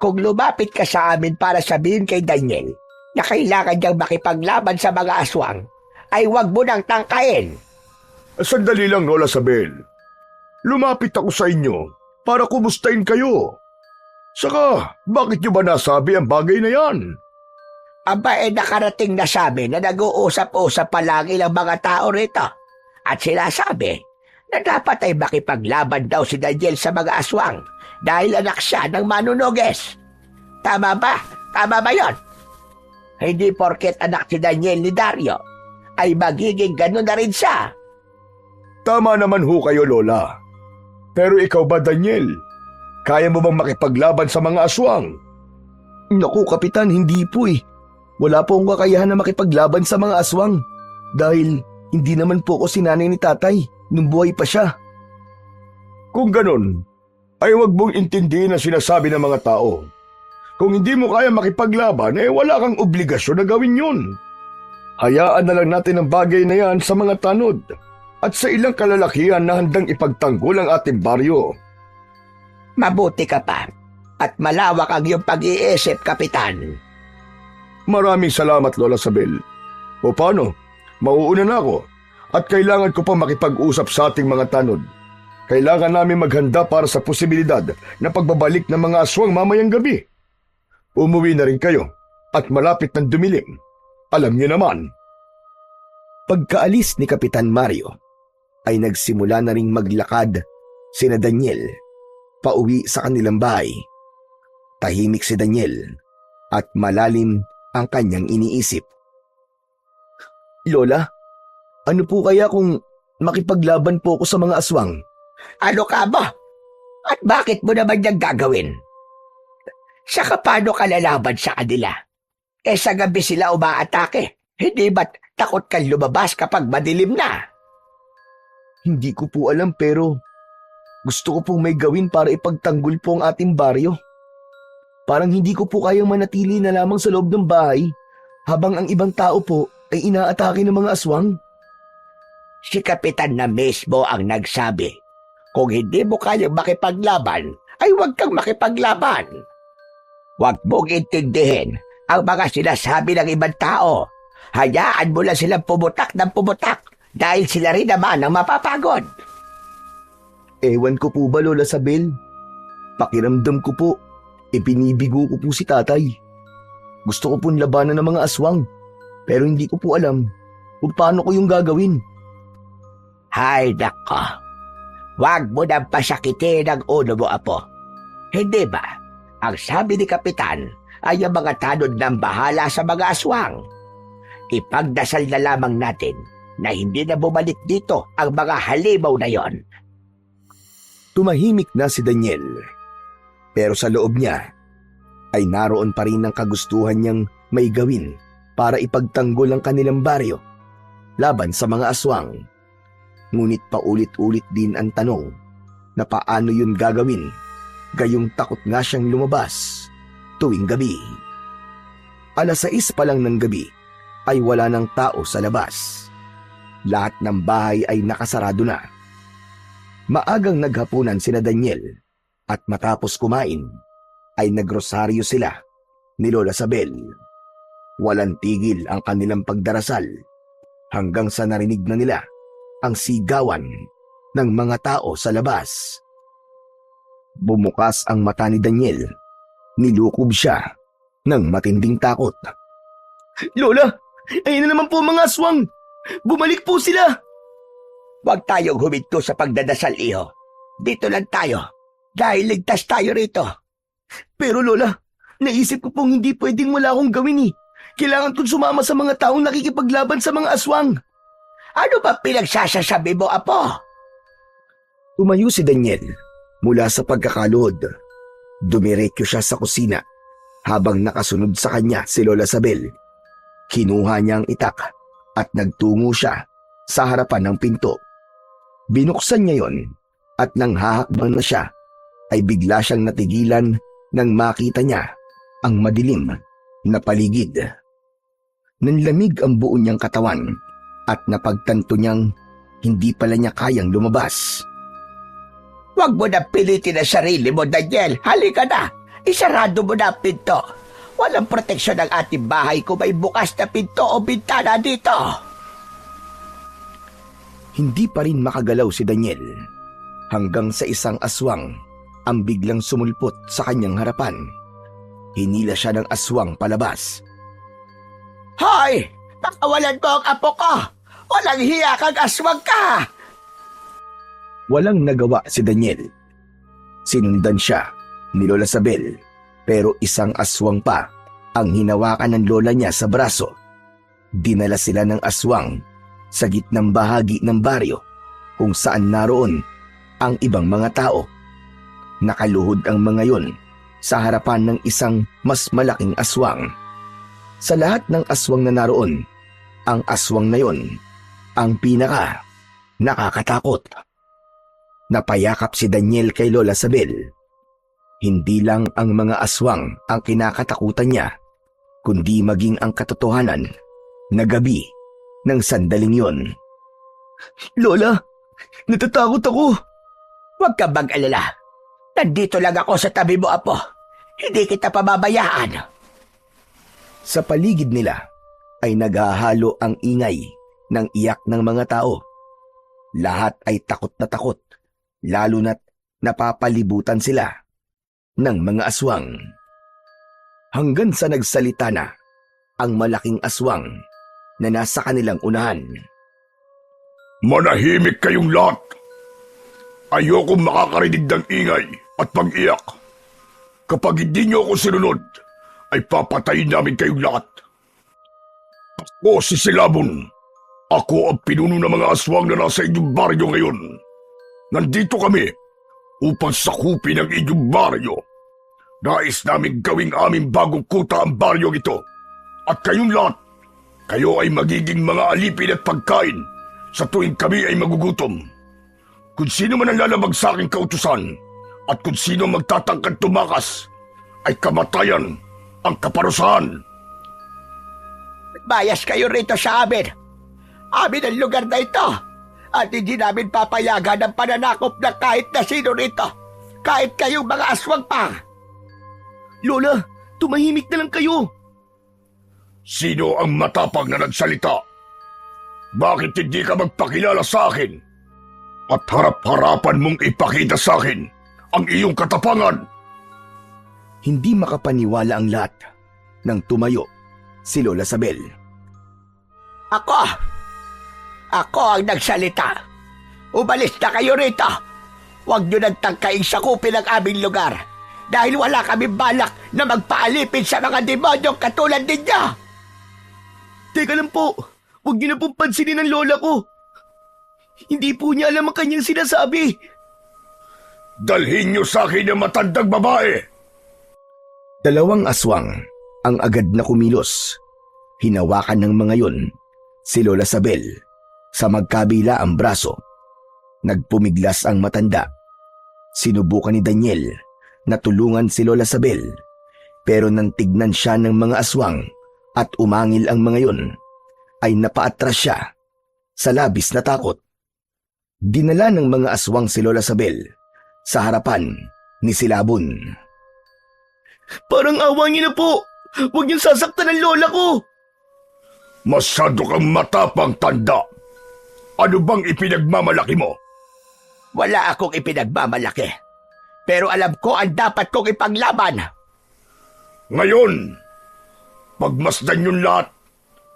Kung lumapit ka sa amin para sabihin kay Daniel na kailangan niyang makipaglaban sa mga aswang, ay huwag mo nang tangkain. Sandali lang, Lola Sabel. Lumapit ako sa inyo para kumustahin kayo. Saka, bakit niyo ba nasabi ang bagay na yan? Aba, nakarating na sa amin na nag-uusap-usap pa lang ilang mga tao rito at sinasabi na dapat ay makipaglaban daw si Daniel sa mga aswang dahil anak siya ng manunuges. Tama ba? Tama ba yon? Hindi porket anak si Daniel ni Dario ay magiging ganun na rin siya. Tama naman ho kayo, Lola. Pero ikaw ba, Daniel? Kaya mo bang makipaglaban sa mga aswang? Naku, Kapitan, hindi po eh. Wala po akong kakayahan na makipaglaban sa mga aswang dahil hindi naman po ako sinanay ni tatay nung buhay pa siya. Kung ganun, ay huwag mong intindihin ang sinasabi ng mga tao. Kung hindi mo kaya makipaglaban, wala kang obligasyon na gawin yun. Hayaan na lang natin ang bagay na yan sa mga tanod at sa ilang kalalakihan na handang ipagtanggol ang ating baryo. Mabuti ka pa at malawak ang iyong pag-iisip, Kapitan. Maraming salamat, Lola Sabel. O paano? Mauuna na ako at kailangan ko pa makipag-usap sa ating mga tanod. Kailangan namin maghanda para sa posibilidad na pagbabalik ng mga aswang mamayang gabi. Umuwi na rin kayo at malapit ng dumilim. Alam niyo naman. Pagkaalis ni Kapitan Mario, ay nagsimula na ring maglakad sina Daniel pauwi sa kanilang bahay. Tahimik si Daniel at malalim ang kanyang iniisip. Lola, ano po kaya kung makipaglaban po ako sa mga aswang? Ano ka ba? At bakit mo naman niyang gagawin? Saka paano ka lalaban sa kanila? Sa gabi sila umaatake. Hindi ba't takot kang lumabas kapag madilim na? Hindi ko po alam pero gusto ko pong may gawin para ipagtanggol po ang ating baryo. Parang hindi ko po kayang manatili na lamang sa loob ng bahay habang ang ibang tao po ay inaatake ng mga aswang. Si Kapitan na mismo ang nagsabi, kung hindi mo kayang makipaglaban, ay huwag kang makipaglaban. Huwag mong intindihin ang mga sinasabi ng ibang tao. Hayaan mo lang silang pumutak ng pumutak dahil sila rin naman ang mapapagod. Ewan ko po ba, Lola Sabel? Pakiramdam ko po, ipinibigo ko po si tatay. Gusto ko pong labanan ng mga aswang, pero hindi ko po alam kung paano ko yung gagawin. Hay nako, huwag mo nang pasakitin ang ulo mo, apo. Hindi ba, ang sabi ni Kapitan ay ang mga tanod ng bahala sa mga aswang. Ipagdasal na lamang natin na hindi na bumalik dito ang mga halimaw na yon. Tumahimik na si Daniel Pero sa loob niya ay naroon pa rin ang kagustuhan niyang may gawin para ipagtanggol ang kanilang baryo laban sa mga aswang. Ngunit paulit-ulit din ang tanong na paano yun gagawin, gayong takot nga siyang lumabas tuwing gabi. 6:00 pa lang ng gabi ay wala ng tao sa labas. Lahat ng bahay ay nakasarado na. Maagang naghapunan sina Daniel at matapos kumain ay nagrosaryo sila ni Lola Sabel. Walang tigil ang kanilang pagdarasal hanggang sa narinig na nila ang sigawan ng mga tao sa labas. Bumukas ang mata ni Daniel. Nilukob siya ng matinding takot. Lola, ayun na naman po mga aswang. Bumalik po sila. Huwag tayong huminto sa pagdadasal, iho. Dito lang tayo, dahil ligtas tayo rito. Pero Lola, naisip ko pong hindi pwedeng wala akong gawin eh. Kailangan kong sumama sa mga taong nakikipaglaban sa mga aswang. Ano ba pinagsasasabi mo, Apo? Tumayo si Daniel mula sa pagkakaluhod. Dumiretso siya sa kusina habang nakasunod sa kanya si Lola Sabel. Kinuha niya ang itak at nagtungo siya sa harapan ng pinto. Binuksan niya yon at nang hahakbang na siya ay bigla siyang natigilan nang makita niya ang madilim na paligid. Nanlamig ang buo niyang katawan at napagtanto niyang hindi pala niya kayang lumabas. Huwag mo na pilitin ang sarili mo, Daniel. Halika na. Isarado mo na ang pinto. Walang proteksyon ng ating bahay kung may bukas na pinto o bintana dito. Hindi pa rin makagalaw si Daniel hanggang sa isang aswang ang biglang sumulpot sa kanyang harapan. Hinila siya ng aswang palabas. Hoy! Pakawalan mo ang apo ko! Walang hiya kang aswang ka! Walang nagawa si Daniel. Sinundan siya ni Lola Sabel, pero isang aswang pa ang hinawakan ng lola niya sa braso. Dinala sila ng aswang sa gitnang bahagi ng baryo kung saan naroon ang ibang mga tao. Nakaluhod ang mga yon sa harapan ng isang mas malaking aswang. Sa lahat ng aswang na naroon, ang aswang na yon ang pinaka nakakatakot. Napayakap si Daniel kay Lola Sabel. Hindi lang ang mga aswang ang kinakatakutan niya, kundi maging ang katotohanan na gabi ng sandaling yon. Lola, natatakot ako. Huwag ka mag-alala. Nandito lang ako sa tabi mo, Apo. Hindi kita pababayaan. Sa paligid nila ay naghahalo ang ingay ng iyak ng mga tao. Lahat ay takot na takot, lalo na't napapalibutan sila ng mga aswang. Hanggang sa nagsalita na ang malaking aswang na nasa kanilang unahan. Manahimik kayong lahat. Ayokong makakarinig ng ingay at pag-iyak. Kapag hindi niyo ako sinunod, ay papatayin namin kayong lahat. Ako si Silabon. Ako ang pinuno ng mga aswang na nasa inyong baryo ngayon. Nandito kami upang sakupin ang inyong baryo. Nais namin gawing aming bagong kuta ang baryong ito. At kayong lahat, kayo ay magiging mga alipin at pagkain sa tuwing kami ay magugutom. Kung sino man ang lalabag sa aking kautusan at kung sino magtatangkad tumakas, ay kamatayan ang kaparusahan. Bayas kayo rito sa amin. Amin ang lugar na ito. At hindi namin papayagan ang pananakop na kahit na sino rito. Kahit kayong mga aswang pa. Lola, tumahimik na lang kayo. Sino ang matapang na nagsalita? Bakit hindi ka magpakilala sa akin? At harap-harapan mong ipakita sa akin ang iyong katapangan. Hindi makapaniwala ang lahat nang tumayo si Lola Sabel. Ako ang nagsalita. Umalis na kayo rito. Huwag nyo nang tangkaing sakupin ang aming lugar dahil wala kami balak na magpaalipin sa mga demonyong katulad ninyo. Teka lang po, huwag niyo na pong pansinin ang lola ko. Hindi po niya alam ang kanyang sinasabi. Dalhin niyo sa akin ang matandang babae. Dalawang aswang ang agad na kumilos. Hinawakan ng mga yon si Lola Sabel sa magkabila ang braso. Nagpumiglas ang matanda. Sinubukan ni Daniel na tulungan si Lola Sabel, pero nang tignan siya ng mga aswang at umangil ang mga yon, ay napaatras siya sa labis na takot. Dinala ng mga aswang si Lola Sabel sa harapan ni Silabon. Parang awa niyo na po! Huwag niyong sasaktan ang lola ko! Masyado kang matapang, tanda. Ano bang ipinagmamalaki mo? Wala akong ipinagmamalaki. Pero alam ko ang dapat kong ipaglaban. Ngayon, pagmasdan niyong lahat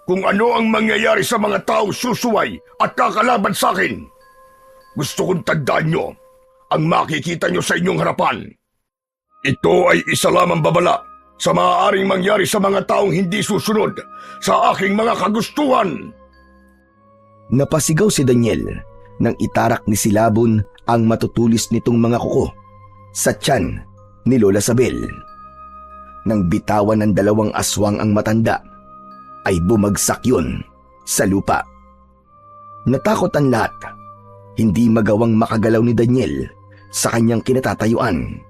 kung ano ang mangyayari sa mga taong susuway at kakalaban sa akin. Gusto kong tandaan niyo ang makikita niyo sa inyong harapan. Ito ay isa lamang babala sa maaaring mangyari sa mga taong hindi susunod sa aking mga kagustuhan. Napasigaw si Daniel nang itarak ni Silabon ang matutulis nitong mga kuko sa tiyan ni Lola Sabel. Nang bitawan ng dalawang aswang ang matanda, ay bumagsak yun sa lupa. Natakot ang lahat. Hindi magawang makagalaw ni Daniel sa kanyang kinatatayuan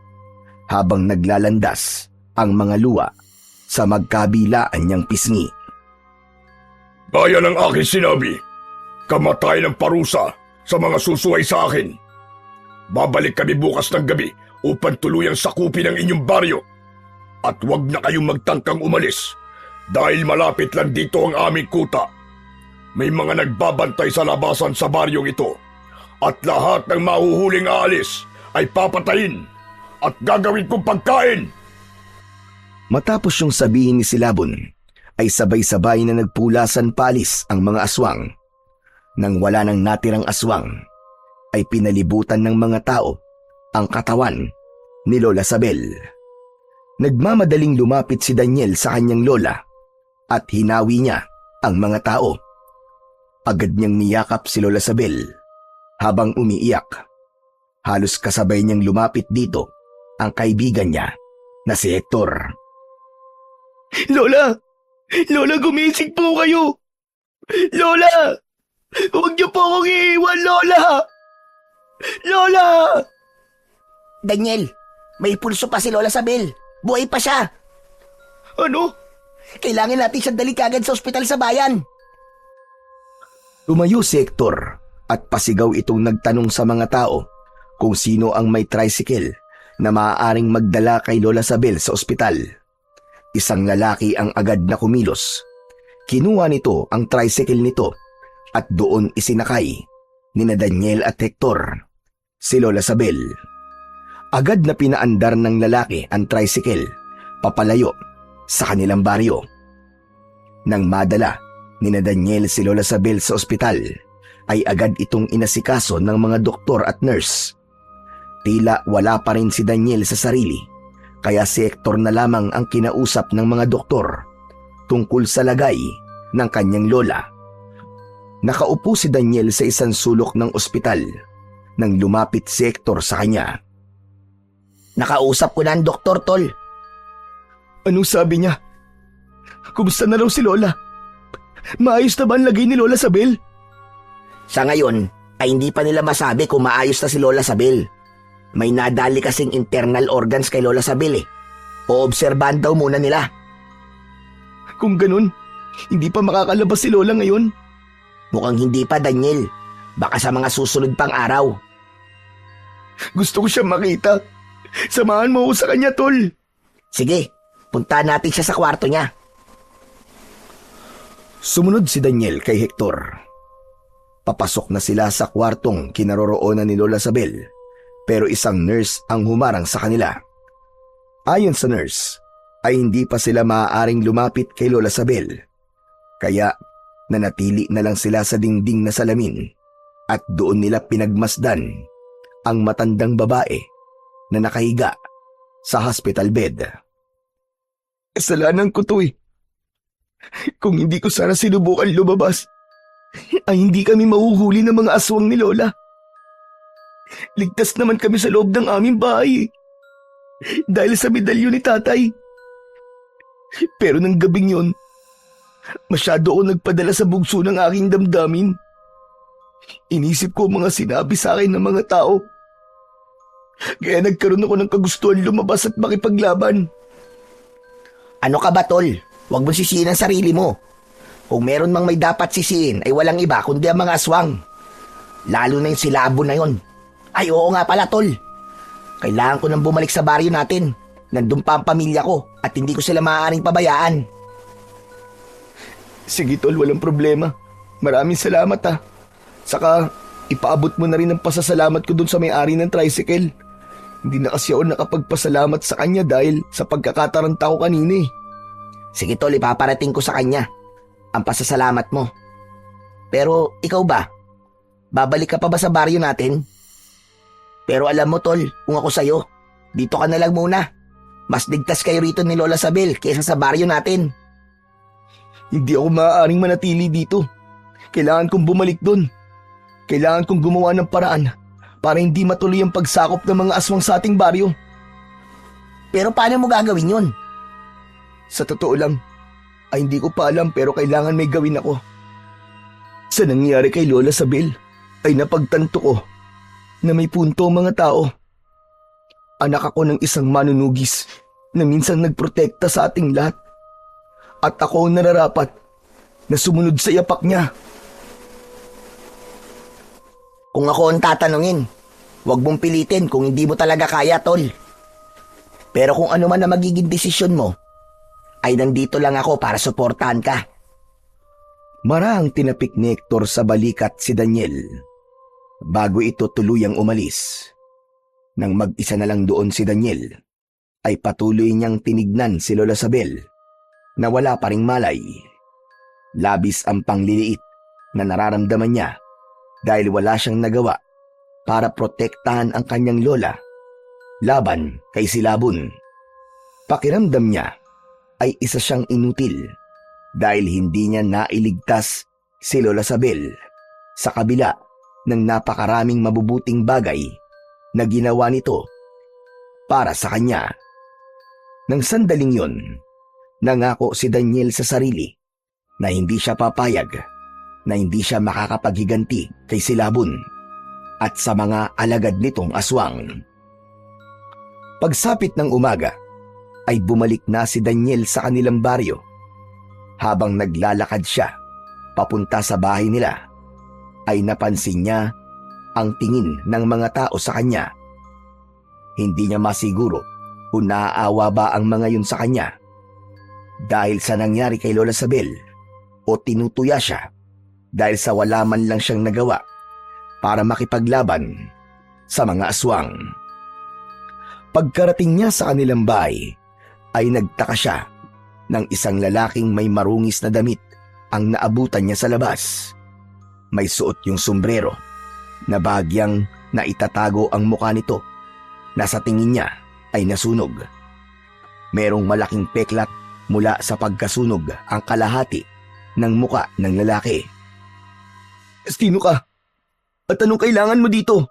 habang naglalandas ang mga luwa sa magkabilaan niyang pisngi. Gaya ng aking sinabi, kamatayan ng parusa sa mga susuway sa akin. Babalik kami bukas ng gabi upang tuluyang sakupin ang inyong baryo. At huwag na kayong magtangkang umalis dahil malapit lang dito ang aming kuta. May mga nagbabantay sa labasan sa baryong ito at lahat ng mahuhuling aalis ay papatayin at gagawin kong pagkain. Matapos yung sabihin ni Silabon, ay sabay-sabay na nagpulasan palis ang mga aswang. Nang wala nang natirang aswang, ay pinalibutan ng mga tao ang katawan ni Lola Sabel. Nagmamadaling lumapit si Daniel sa kanyang lola at hinawi niya ang mga tao. Agad niyang niyakap si Lola Sabel habang umiiyak. Halos kasabay niyang lumapit dito ang kaibigan niya na si Hector. Lola! Lola, gumising po kayo! Lola! Huwag niyo po akong iiwan, Lola! Lola! Daniel, may pulso pa si Lola Sabel. Buhay pa siya. Ano? Kailangan natin siyang dali kagad sa ospital sa bayan. Tumayo si Hector at pasigaw itong nagtanong sa mga tao kung sino ang may tricycle na maaaring magdala kay Lola Sabel sa ospital. Isang lalaki ang agad na kumilos. Kinuha nito ang tricycle nito at doon isinakay nina Daniel at Hector si Lola Sabel. Agad na pinaandar ng lalaki ang tricycle papalayo sa kanilang baryo. Nang madala nina Daniel si Lola Sabel sa ospital, ay agad itong inasikaso ng mga doktor at nurse. Tila wala pa rin si Daniel sa sarili, kaya si Hector na lamang ang kinausap ng mga doktor tungkol sa lagay ng kanyang lola. Nakaupo si Daniel sa isang sulok ng ospital nang lumapit si Hector sa kanya. Nakausap ko na ang doktor, tol. Anong sabi niya? Kumusta na raw si Lola? Maayos na ba ang lagay ni Lola Sabel? Sa ngayon, ay hindi pa nila masabi kung maayos na si Lola Sabel. May nadali kasing internal organs kay Lola Sabel eh. Oobserbahan daw muna nila. Kung ganun, hindi pa makakalabas si Lola ngayon. Mukhang hindi pa, Daniel. Baka sa mga susunod pang araw. Gusto ko siya makita. Samahan mo ako sa kanya, tol. Sige, puntahan natin siya sa kwarto niya. Sumunod si Daniel kay Hector. Papasok na sila sa kwartong kinaroroonan ni Lola Sabel, pero isang nurse ang humarang sa kanila. Ayon sa nurse, ay hindi pa sila maaaring lumapit kay Lola Sabel, kaya nanatili na lang sila sa dingding na salamin at doon nila pinagmasdan ang matandang babae na nakahiga sa hospital bed. Kasalanan ko to eh. Kung hindi ko sana sinubukan lumabas, ay hindi kami mahuhuli ng mga aswang ni Lola. ligtas naman kami sa loob ng aming bahay. Dahil sa medalyon ni tatay. Pero nang gabing yun, masyado ako nagpadala sa bugso ng aking damdamin. Inisip ko ang mga sinabi sa akin ng mga tao. Kaya nagkaroon ako ng kagustuhan lumabas at makipaglaban. Ano ka ba, tol? Huwag mo sisihin ang sarili mo. Kung meron mang may dapat sisihin ay walang iba kundi ang mga aswang. Lalo na yung silabo na yon. Ay oo nga pala, tol. Kailangan ko nang bumalik sa baryo natin. Nandun pa ang pamilya ko at hindi ko sila maaaring pabayaan. Sige tol, walang problema. Maraming salamat ha. Saka ipaabot mo na rin ang pasasalamat ko dun sa may-ari ng tricycle. Hindi na kasi ako nakapagpasalamat sa kanya dahil sa pagkakataranta ko kanina eh. Sige tol, ipaparating ko sa kanya ang pasasalamat mo. Pero ikaw ba? Babalik ka pa ba sa baryo natin? Pero alam mo tol, kung ako sa'yo, dito ka na lang muna. Mas ligtas kayo rito ni Lola Sabel kaysa sa baryo natin. Hindi ako maaaring manatili dito. Kailangan kong bumalik dun. Kailangan kong gumawa ng paraan para hindi matuloy ang pagsakop ng mga aswang sa ating baryo. Pero paano mo gagawin yun? Sa totoo lang, ay hindi ko pa alam pero kailangan may gawin ako. Sa nangyari kay Lola Sabel, ay napagtanto ko na may punto ang mga tao. Anak ako ng isang manunugis na minsan nagprotekta sa ating lahat. At ako ang nararapat na sumunod sa yapak niya. Kung ako ang tatanungin, huwag mong pilitin kung hindi mo talaga kaya, tol. Pero kung ano man na magiging desisyon mo, ay nandito lang ako para suportahan ka. Marahang tinapik ni Hector sa balikat si Daniel bago ito tuluyang umalis. Nang mag-isa na lang doon si Daniel, ay patuloy niyang tinignan si Lola Sabel na wala pa ring malay. Labis ang pangliliit na nararamdaman niya dahil wala siyang nagawa para protektahan ang kanyang lola laban kay Silabon. Pakiramdam niya ay isa siyang inutil dahil hindi niya nailigtas si Lola Sabel sa kabila ng napakaraming mabubuting bagay na ginawa nito para sa kanya. Nang sandaling yon, nangako si Daniel sa sarili na hindi siya papayag na hindi siya makakapaghiganti kay Silabon at sa mga alagad nitong aswang. Pagsapit ng umaga, ay bumalik na si Daniel sa kanilang baryo. Habang naglalakad siya papunta sa bahay nila, ay napansin niya ang tingin ng mga tao sa kanya. Hindi niya masiguro kung naaawa ba ang mga yun sa kanya dahil sa nangyari kay Lola Sabel o tinutuya siya dahil sa wala man lang siyang nagawa para makipaglaban sa mga aswang. Pagkarating niya sa kanilang bahay, ay nagtaka siya ng isang lalaking may marungis na damit ang naabutan niya sa labas. May suot yung sombrero na bahagyang naitatago ang mukha nito na sa tingin niya ay nasunog. Merong malaking peklat mula sa pagkasunog ang kalahati ng muka ng lalaki. Sino ka? At anong kailangan mo dito?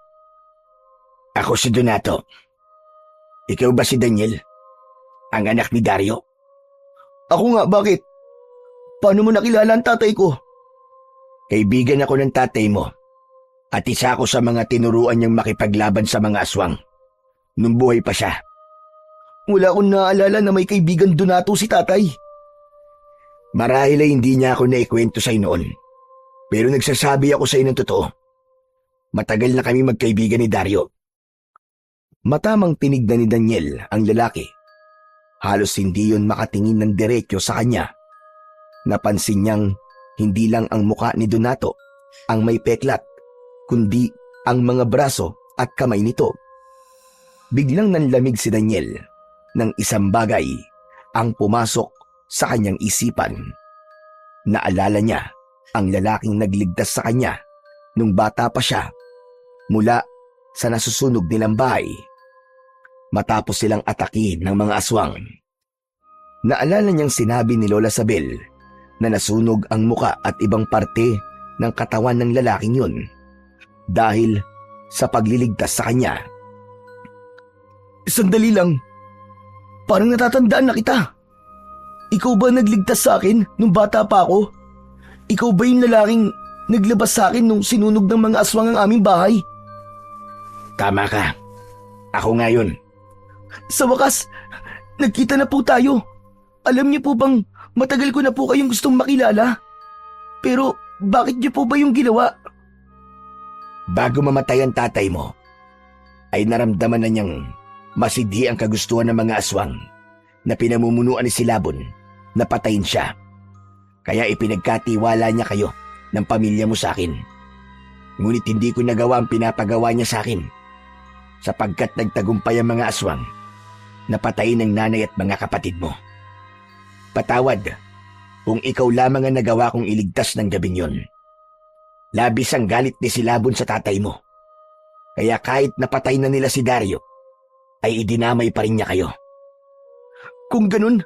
Ako si Donato. Ikaw ba si Daniel? Ang anak ni Dario? Ako nga, bakit? Paano mo nakilala ang tatay ko? Kaibigan ako ng tatay mo. At isa ako sa mga tinuruan niyang makipaglaban sa mga aswang. Nung buhay pa siya. Wala akong naalala na may kaibigan Donato si tatay. Marahil ay hindi niya ako naikwento sa'yo noon. Pero nagsasabi ako sa'yo ng totoo. Matagal na kami magkaibigan ni Dario. Matamang tinignan ni Daniel ang lalaki. Halos hindi yun makatingin ng diretso sa kanya. Napansin niyang hindi lang ang muka ni Donato ang may peklat, kundi ang mga braso at kamay nito. Biglang nanlamig si Daniel ng isang bagay ang pumasok sa kanyang isipan. Naalala niya ang lalaking nagligtas sa kanya nung bata pa siya mula sa nasusunog nilang bahay matapos silang atakin ng mga aswang. Naalala niyang sinabi ni Lola Sabel na nasunog ang muka at ibang parte ng katawan ng lalaking yun dahil sa pagliligtas sa kanya. Sandali lang. Parang natatandaan na kita. Ikaw ba nagligtas sa akin nung bata pa ako? Ikaw ba yung lalaking naglabas sa akin nung sinunog ng mga aswang ang aming bahay? Tama ka. Ako nga yun. Sa wakas, nagkita na po tayo. Alam niyo po bang matagal ko na po kayong gustong makilala? Pero bakit niyo po ba yung ginawa? Bago mamatay ang tatay mo, ay naramdaman na niyang masidhi ang kagustuhan ng mga aswang na pinamumunuan ni Silabon na patayin siya. Kaya ipinagkatiwala niya kayo ng pamilya mo sa akin. Ngunit hindi ko nagawa ang pinapagawa niya sa akin sapagkat nagtagumpay ang mga aswang na patayin ng nanay at mga kapatid mo. Patawad kung ikaw lamang ang nagawa kong iligtas ng gabing yon. Labis ang galit ni Silabon sa tatay mo. Kaya kahit napatay na nila si Dario, ay idinamay pa rin niya kayo. Kung ganun,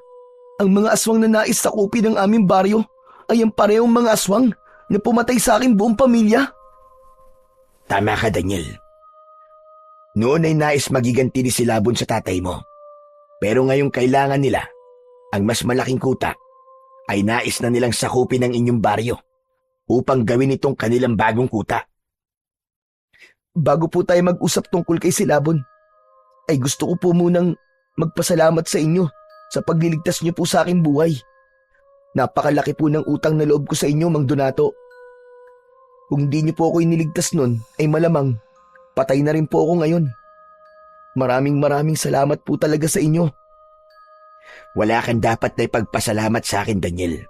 ang mga aswang na nais sakupin ng aming baryo ay ang parehong mga aswang na pumatay sa aking buong pamilya? Tama ka, Daniel. Noon ay nais magiganti ni Silabon sa tatay mo. Pero ngayong kailangan nila ang mas malaking kuta, ay nais na nilang sakupin ang inyong baryo upang gawin itong kanilang bagong kuta. Bago po tayo mag-usap tungkol kay Silabon, ay gusto ko po munang magpasalamat sa inyo sa pagliligtas niyo po sa aking buhay. Napakalaki po ng utang na loob ko sa inyo, Mang Donato. Kung di niyo po ako iniligtas nun, ay malamang patay na rin po ako ngayon. Maraming salamat po talaga sa inyo. Wala kang dapat na ipagpasalamat sa akin, Daniel.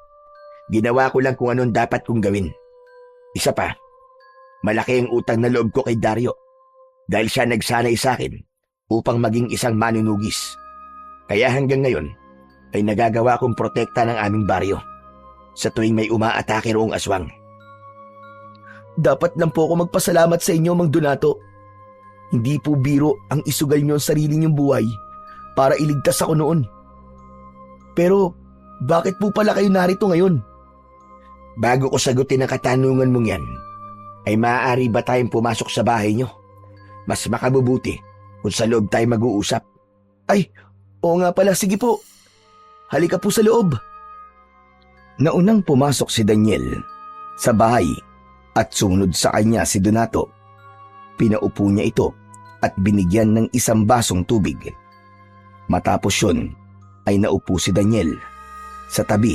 Ginawa ko lang kung anong dapat kong gawin. Isa pa, malaki ang utang na loob ko kay Dario dahil siya nagsanay sa akin upang maging isang manunugis. Kaya hanggang ngayon ay nagagawa kong protekta ng aming baryo sa tuwing may umaatake roong aswang. Dapat lang po ako magpasalamat sa inyo, Mang Donato. Hindi po biro ang isugal niyo ang sarili niyong buhay para iligtas ako noon. Pero bakit po pala kayo narito ngayon? Bago ko sagutin ang katanungan mong yan, ay maaari ba tayong pumasok sa bahay niyo? Mas makabubuti kung sa loob tayo mag-uusap. Ay, oo nga pala, sige po. Halika po sa loob. Naunang pumasok si Daniel sa bahay at sumunod sa kanya si Donato. Pinaupo niya ito at binigyan ng isang basong tubig. Matapos yun, ay naupo si Daniel sa tabi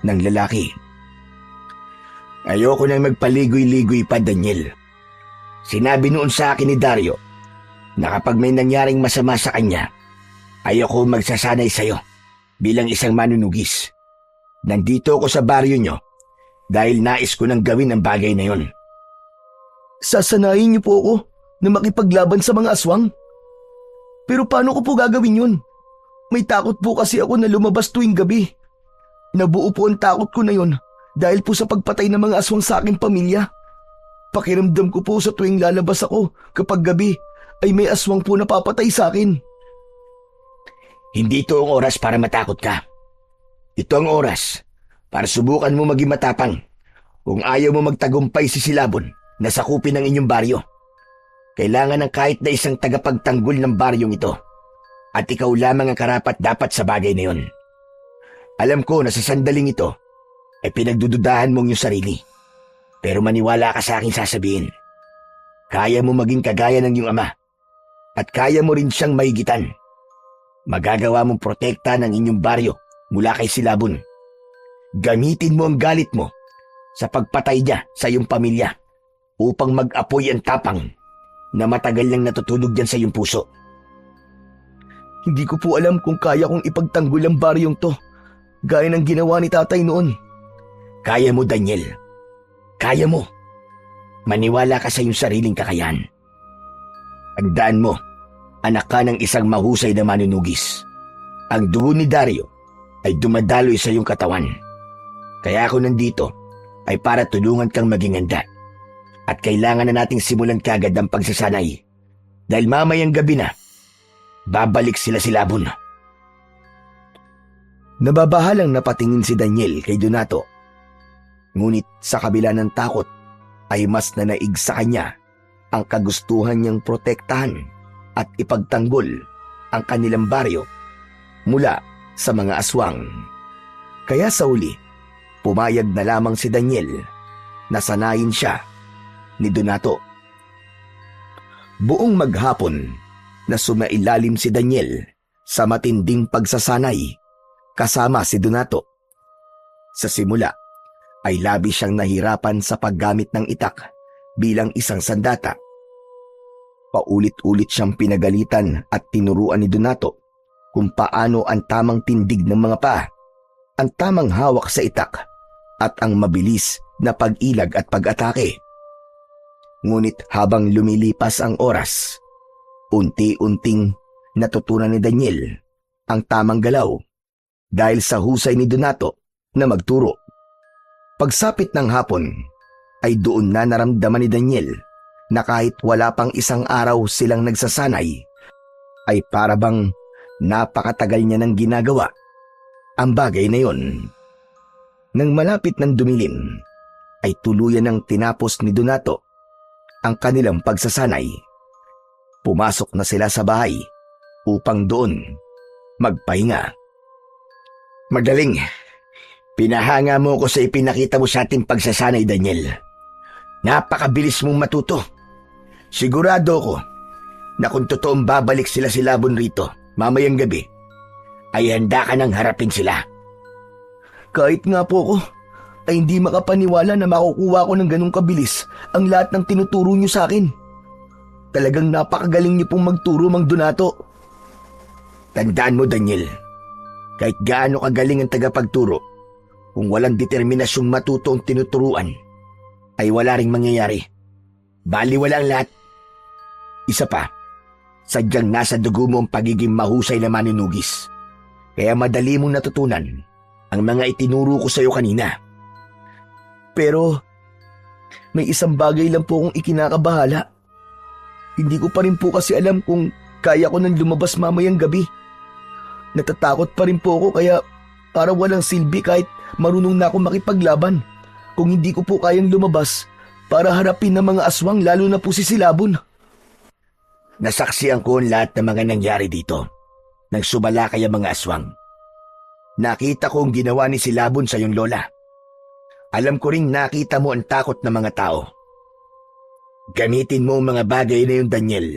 ng lalaki. Ayoko nang magpaligoy-ligoy pa, Daniel. Sinabi noon sa akin ni Dario na kapag may nangyaring masama sa kanya, ayoko magsasanay sa'yo bilang isang manunugis. Nandito ako sa baryo nyo dahil nais ko nang gawin ang bagay na yon. Sasanayin niyo po ako na makipaglaban sa mga aswang? Pero paano ko po gagawin yun? May takot po kasi ako na lumabas tuwing gabi. Nabuo po ang takot ko na yon dahil po sa pagpatay ng mga aswang sa aking pamilya. Pakiramdam ko po sa tuwing lalabas ako kapag gabi ay may aswang po napapatay sa akin. Hindi ito ang oras para matakot ka. Ito ang oras para subukan mo maging matapang kung ayaw mo magtagumpay si Silabon na sakupin ang inyong baryo. Kailangan ng kahit na isang tagapagtanggol ng baryong ito. At ikaw lamang ang karapat dapat sa bagay na yon. Alam ko na sa sandaling ito ay pinagdududahan mong iyong sarili. Pero maniwala ka sa aking sasabihin. Kaya mo maging kagaya ng iyong ama. At kaya mo rin siyang mahigitan. Magagawa mong protekta ng inyong baryo mula kay Silabon. Gamitin mo ang galit mo sa pagpatay niya sa iyong pamilya upang mag-apoy ang tapang na matagal nang natutulog dyan sa iyong puso. Hindi ko po alam kung kaya kong ipagtanggol ang baryong to, gaya ng ginawa ni tatay noon. Kaya mo, Daniel. Kaya mo. Maniwala ka sa iyong sariling kakayahan. Tandaan mo, anak ka ng isang mahusay na manunugis. Ang dugo ni Dario ay dumadaloy sa iyong katawan. Kaya ako nandito ay para tulungan kang maging handa. At kailangan na nating simulan kagad ang pagsasanay. Dahil mamayang gabi na, babalik sila Silabon. Nababahalang napatingin si Daniel kay Donato. Ngunit sa kabila ng takot ay mas nanaig sa kanya ang kagustuhan niyang protektahan at ipagtanggol ang kanilang baryo mula sa mga aswang. Kaya sa uli, pumayag na lamang si Daniel na sanayin siya ni Donato. Buong maghapon na sumailalim si Daniel sa matinding pagsasanay kasama si Donato. Sa simula ay labi siyang nahirapan sa paggamit ng itak bilang isang sandata. Paulit-ulit siyang pinagalitan at tinuruan ni Donato kung paano ang tamang tindig ng mga paa, ang tamang hawak sa itak at ang mabilis na pag-ilag at pag-atake. Ngunit habang lumilipas ang oras, unti-unting natutunan ni Daniel ang tamang galaw dahil sa husay ni Donato na magturo. Pagsapit ng hapon ay doon na naramdaman ni Daniel na kahit wala pang isang araw silang nagsasanay, ay para bang napakatagal niya nang ginagawa ang bagay na yon. Nang malapit ng dumilim, ay tuluyan ng tinapos ni Donato ang kanilang pagsasanay. Pumasok na sila sa bahay upang doon magpahinga. Magaling. Pinahanga mo ko sa ipinakita mo sa ating pagsasanay, Daniel. Napakabilis mong matuto. Sigurado ko na kung totoong babalik sila si Labon rito mamayang gabi, ay handa ka nang harapin sila. Kahit nga po ako ay hindi makapaniwala na makukuha ko ng ganong kabilis ang lahat ng tinuturo niyo sa akin. Talagang napakagaling niyo pong magturo, Mang Donato. Tandaan mo, Daniel, kahit gaano kagaling ang tagapagturo, kung walang determinasyong matuto ang tinuturuan, ay wala ring mangyayari. Baliwala ang lahat. Isa pa, sadyang nasa dugo mo ang pagiging mahusay na maninugis. Kaya madali mong natutunan ang mga itinuro ko sa iyo kanina. Pero may isang bagay lang po akong ikinakabahala. Hindi ko pa rin po kasi alam kung kaya ko nang lumabas mamayang gabi. Natatakot pa rin po ako kaya para walang silbi kahit marunong na ako makipaglaban. Kung hindi ko po kayang lumabas para harapin ng mga aswang lalo na po si Silabon. Nasaksihan ko ang lahat ng mga nangyari dito nang sumalakay ang mga aswang. Nakita ko ang ginawa ni Silabon sa iyong lola. Alam ko ring nakita mo ang takot ng mga tao. Gamitin mo ang mga bagay na yun, Daniel,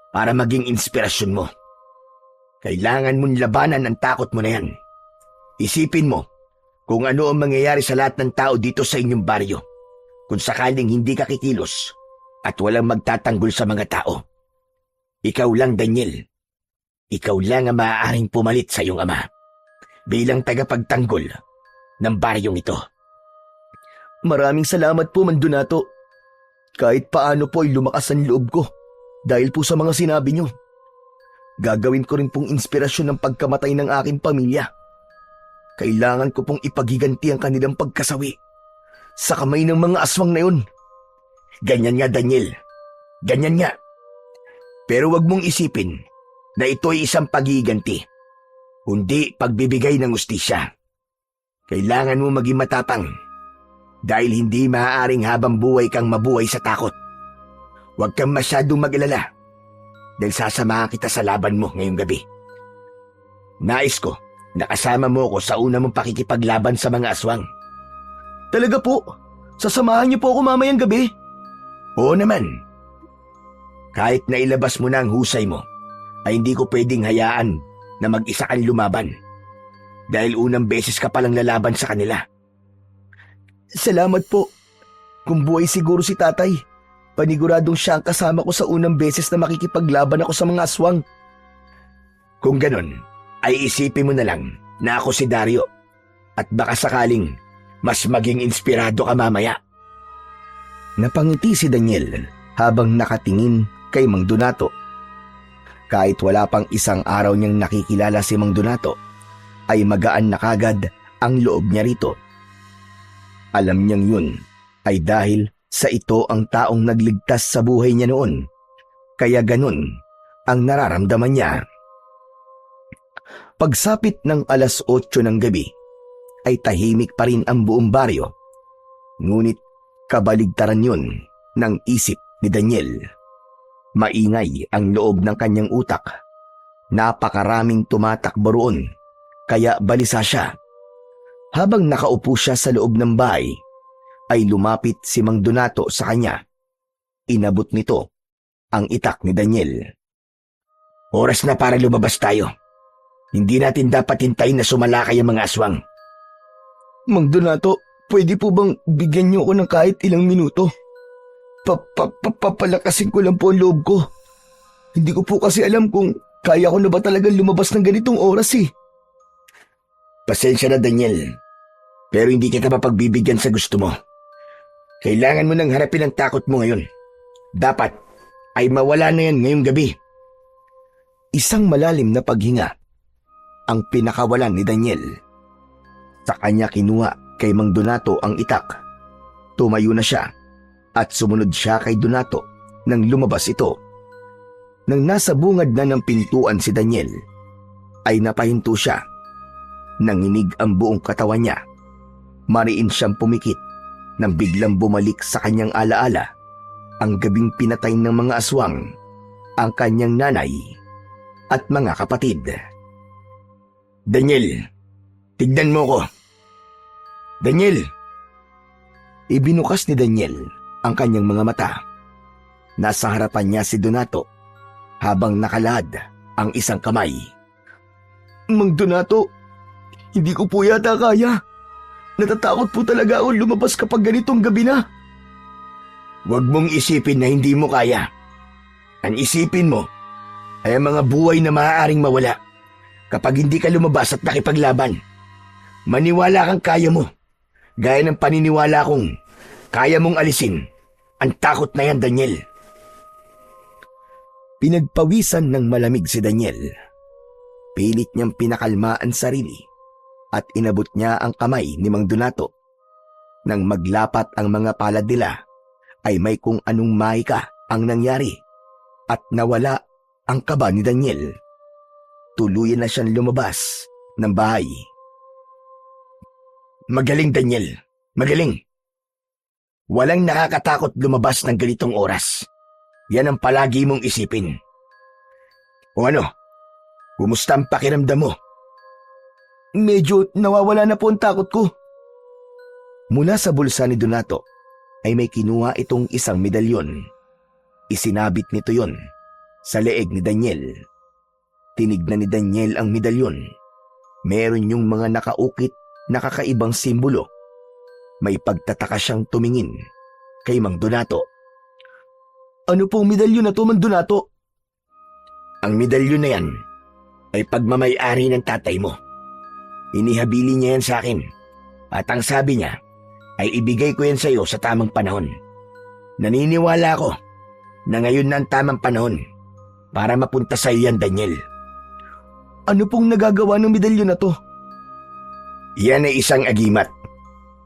para maging inspirasyon mo. Kailangan mong labanan ang takot mo na yan. Isipin mo kung ano ang mangyayari sa lahat ng tao dito sa inyong baryo kung sakaling hindi ka kikilos at walang magtatanggol sa mga tao. Ikaw lang, Daniel. Ikaw lang ang maaaring pumalit sa iyong ama bilang tagapagtanggol ng baryong ito. Maraming salamat po, Mang Donato. Kahit paano po ay lumakas ang loob ko dahil po sa mga sinabi niyo. Gagawin ko rin pong inspirasyon ng pagkamatay ng aking pamilya. Kailangan ko pong ipagiganti ang kanilang pagkasawi sa kamay ng mga aswang na yun. Ganyan nga, Daniel. Ganyan nga. Pero wag mong isipin na ito ay isang pagiganti, kundi pagbibigay ng ustisya. Kailangan mo maging matapang dahil hindi maaaring habang buhay kang mabuhay sa takot. Huwag kang masyadong mag-alala dahil sasamahan kita sa laban mo ngayong gabi. Nais ko na kasama mo ko sa una mong pakikipaglaban sa mga aswang. Talaga po? Sasamahan niyo po ako mamayang gabi? Oo naman. Kahit na ilabas mo na ang husay mo, ay hindi ko pwedeng hayaan na mag-isa kang lumaban. Dahil unang beses ka palang lalaban sa kanila. Salamat po. Kung buhay siguro si tatay, paniguradong siya ang kasama ko sa unang beses na makikipaglaban ako sa mga aswang. Kung ganon, ay isipin mo na lang na ako si Dario at baka sakaling mas maging inspirado ka mamaya. Napangiti si Daniel habang nakatingin kay Mang Donato. Kahit wala pang isang araw niyang nakikilala si Mang Donato, ay magaan na kagad ang loob niya rito. Alam niyang yun ay dahil sa ito ang taong nagligtas sa buhay niya noon, kaya ganun ang nararamdaman niya. Pagsapit ng 8:00 ng gabi, ay tahimik pa rin ang buong baryo, ngunit kabaligtaran yun ng isip ni Daniel. Maingay ang loob ng kanyang utak. Napakaraming tumatakbo roon, kaya balisa siya. Habang nakaupo siya sa loob ng bahay, ay lumapit si Mang Donato sa kanya. Inabot nito ang itak ni Daniel. Oras na para lumabas tayo. Hindi natin dapat hintayin na sumalakay ang mga aswang. Mang Donato, pwede po bang bigyan niyo ako ng kahit ilang minuto? Papalakasin ko lang po ang loob ko. Hindi ko po kasi alam kung kaya ko na ba talagang lumabas ng ganitong oras eh. Pasensya na, Daniel. Pero hindi kita mapagbibigyan sa gusto mo. Kailangan mo nang harapin ang takot mo ngayon. Dapat ay mawala na yan ngayong gabi. Isang malalim na paghinga ang pinakawalan ni Daniel. Sa kanya kinuha kay Mang Donato ang itak. Tumayo na siya at sumunod siya kay Donato nang lumabas ito. Nang nasa bungad na ng pintuan si Daniel, ay napahinto siya. Nanginig ang buong katawan niya. Mariin siyang pumikit nang biglang bumalik sa kanyang alaala ang gabing pinatay ng mga aswang, ang kanyang nanay at mga kapatid. Daniel, tignan mo ko. Daniel! Ibinukas ni Daniel ang kanyang mga mata. Nasa harapan niya si Donato habang nakalad ang isang kamay. Mang Donato, hindi ko po yata kaya. Natatakot po talaga ako lumabas kapag ganitong gabi na. Huwag mong isipin na hindi mo kaya. Ang isipin mo ay ang mga buhay na maaaring mawala kapag hindi ka lumabas at nakipaglaban. Maniwala kang kaya mo, gaya ng paniniwala kong kaya mong alisin ang takot na yan, Daniel. Pinagpawisan ng malamig si Daniel. Pilit niyang pinakalma ang sarili at inabot niya ang kamay ni Mang Donato. Nang maglapat ang mga palad nila, ay may kung anong mahika ang nangyari at nawala ang kaba ni Daniel. Tuluyan na siyang lumabas ng bahay. Magaling, Daniel. Magaling. Walang nakakatakot lumabas ng ganitong oras. Yan ang palagi mong isipin. O ano? Kumusta ang pakiramdam mo? Medyo nawawala na po ang takot ko. Mula sa bulsa ni Donato ay may kinuha itong isang medalyon. Isinabit nito yon sa leeg ni Daniel. Tinignan ni Daniel ang medalyon. Meron yung mga nakaukit na kakaibang simbolo. May pagtataka siyang tumingin kay Mang Donato. Ano pong medalyon na to, Mang Donato? Ang medalyon na yan ay pagmamay-ari ng tatay mo. Inihabili niya yan sa akin at ang sabi niya ay ibigay ko yan sa iyo sa tamang panahon. Naniniwala ako na ngayon na ang tamang panahon para mapunta sa iyo yan, Daniel. Ano pong nagagawa ng medalyon na to? Yan ay isang agimat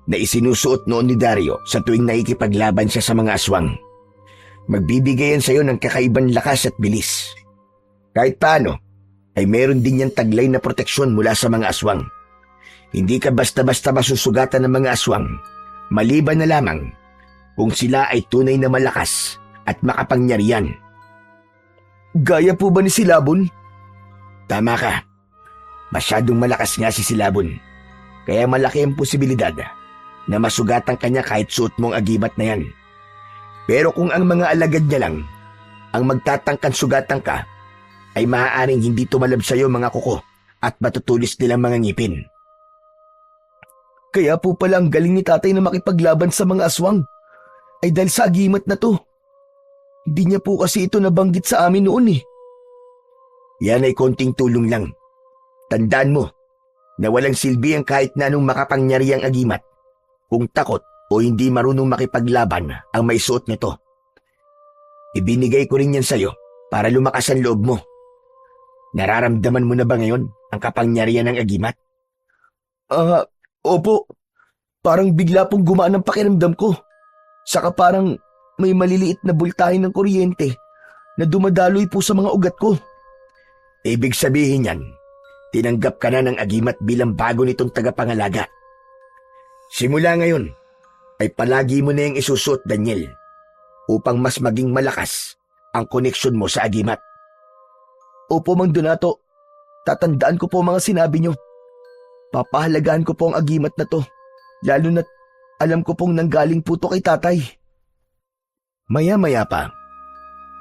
na isinusuot noon ni Dario sa tuwing nakikipaglaban siya sa mga aswang. Magbibigay yan sa iyo ng kakaibang lakas at bilis. Kahit paano, ay meron din yan taglay na proteksyon mula sa mga aswang. Hindi ka basta-basta masusugatan ng mga aswang, maliban na lamang kung sila ay tunay na malakas at makapangyarihan. Gaya po ba ni Silabon? Tama ka. Masyadong malakas nga si Silabon. Kaya malaki ang posibilidad na masugatan kanya kahit suot mong agimat na yan. Pero kung ang mga alagad niya lang ang magtatangkan sugatan ka, ay maaaring hindi tumalab sa iyo mga kuko at matutulis nilang mga ngipin. Kaya po pala ang galing ni tatay na makipaglaban sa mga aswang ay dahil sa agimat na to. Hindi niya po kasi ito nabanggit sa amin noon eh. Yan ay konting tulong lang. Tandaan mo na walang silbi ang kahit na anong makapangyarihang agimat kung takot o hindi marunong makipaglaban ang may suot nito. Ibinigay ko rin yan sa iyo para lumakas ang loob mo. Nararamdaman mo na ba ngayon ang kapangyarihan ng agimat? Opo. Parang bigla pong gumaan ang pakiramdam ko. Saka parang may maliliit na bultahe ng kuryente na dumadaloy po sa mga ugat ko. Ibig sabihin yan, tinanggap ka na ng agimat bilang bago nitong tagapangalaga. Simula ngayon, ay palagi mo na yung isusuot, Daniel. upang mas maging malakas ang koneksyon mo sa agimat. Opo, Mang Donato. Tatandaan ko po ang mga sinabi nyo. Papahalagaan ko po ang agimat na to, lalo na't alam ko pong nanggaling po to kay tatay. Maya-maya pa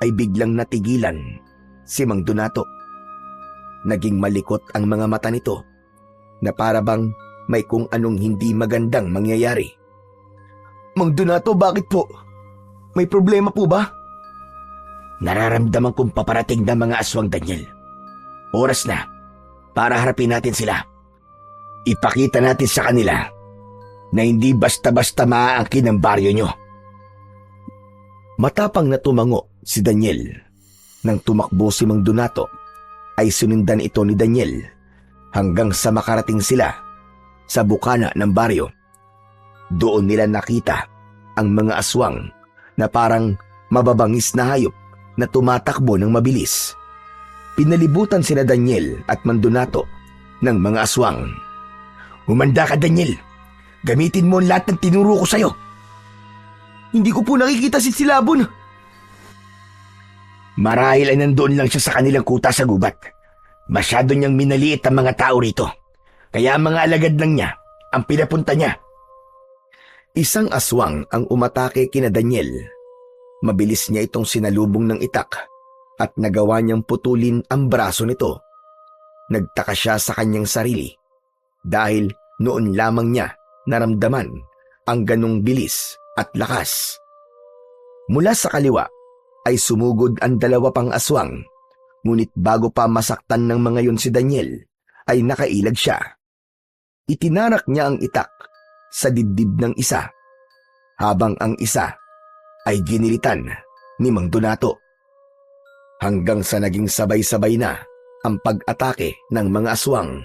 ay biglang natigilan si Mang Donato. Naging malikot ang mga mata nito na para bang may kung anong hindi magandang mangyayari. Mang Donato, bakit po? May problema po ba? Nararamdaman kong paparating na mga aswang, Daniel. Oras na para harapin natin sila. Ipakita natin sa kanila na hindi basta-basta maaangkin ang baryo nyo. Matapang na tumango si Daniel. Nang tumakbo si Mang Donato, ay sunundan ito ni Daniel hanggang sa makarating sila sa bukana ng baryo. Doon nila nakita ang mga aswang na parang mababangis na hayop na tumatakbo ng mabilis. Pinalibutan sina Daniel at Mang Donato ng mga aswang. Humanda ka, Daniel. Gamitin mo ang lahat ng tinuro ko sa'yo. Hindi ko po nakikita si Silabon. Marahil ay nandoon lang siya sa kanilang kuta sa gubat. Masyado niyang minaliit ang mga tao rito. Kaya ang mga alagad lang niya ang pinapunta niya. Isang aswang ang umatake kina Daniel. Mabilis niya itong sinalubong ng itak at nagawa niyang putulin ang braso nito. Nagtaka siya sa kanyang sarili dahil noon lamang niya naramdaman ang ganong bilis at lakas. Mula sa kaliwa ay sumugod ang dalawa pang aswang, ngunit bago pa masaktan ng mga yon si Daniel ay nakailag siya. Itinarak niya ang itak sa dibdib ng isa, habang ang isa ay ginilitan ni Mang Donato. Hanggang sa naging sabay-sabay na ang pag-atake ng mga aswang.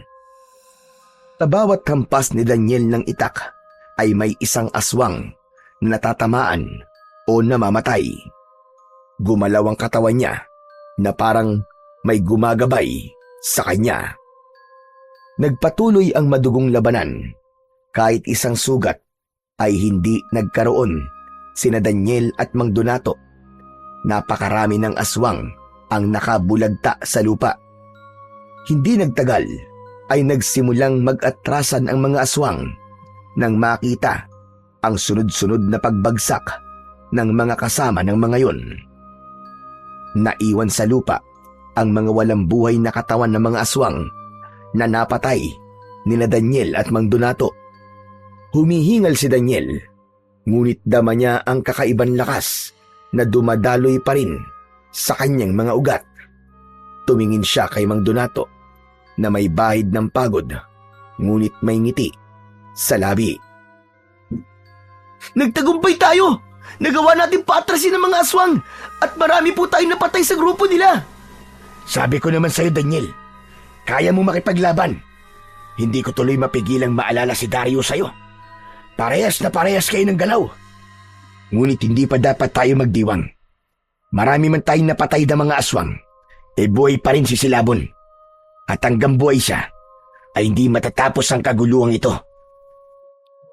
Sa bawat hampas ni Daniel ng itak ay may isang aswang na natatamaan o namamatay. Gumalaw ang katawan niya na parang may gumagabay sa kanya. Nagpatuloy ang madugong labanan. Kahit isang sugat ay hindi nagkaroon sina Daniel at Mang Donato. Napakarami ng aswang ang nakabulagta sa lupa. Hindi nagtagal ay nagsimulang mag-atrasan ang mga aswang nang makita ang sunod-sunod na pagbagsak ng mga kasama ng mga yon. Naiwan sa lupa ang mga walang buhay na katawan ng mga aswang na napatay nila Daniel at Mang Donato. Humihingal si Daniel, ngunit dama niya ang kakaibang lakas na dumadaloy pa rin sa kanyang mga ugat. Tumingin siya kay Mang Donato na may bahid ng pagod, ngunit may ngiti sa labi. Nagtagumpay tayo! Nagawa natin paatrasin ng mga aswang at marami po tayong napatay sa grupo nila. Sabi ko naman sa'yo, Daniel, kaya mo makipaglaban. Hindi ko tuloy mapigilang maalala si Dario sa'yo. Parehas na parehas kayo ng galaw. Ngunit hindi pa dapat tayo magdiwang. Marami man tayong napatay na mga aswang, buhay pa rin si Silabon. At hanggang buhay siya, ay hindi matatapos ang kaguluhang ito.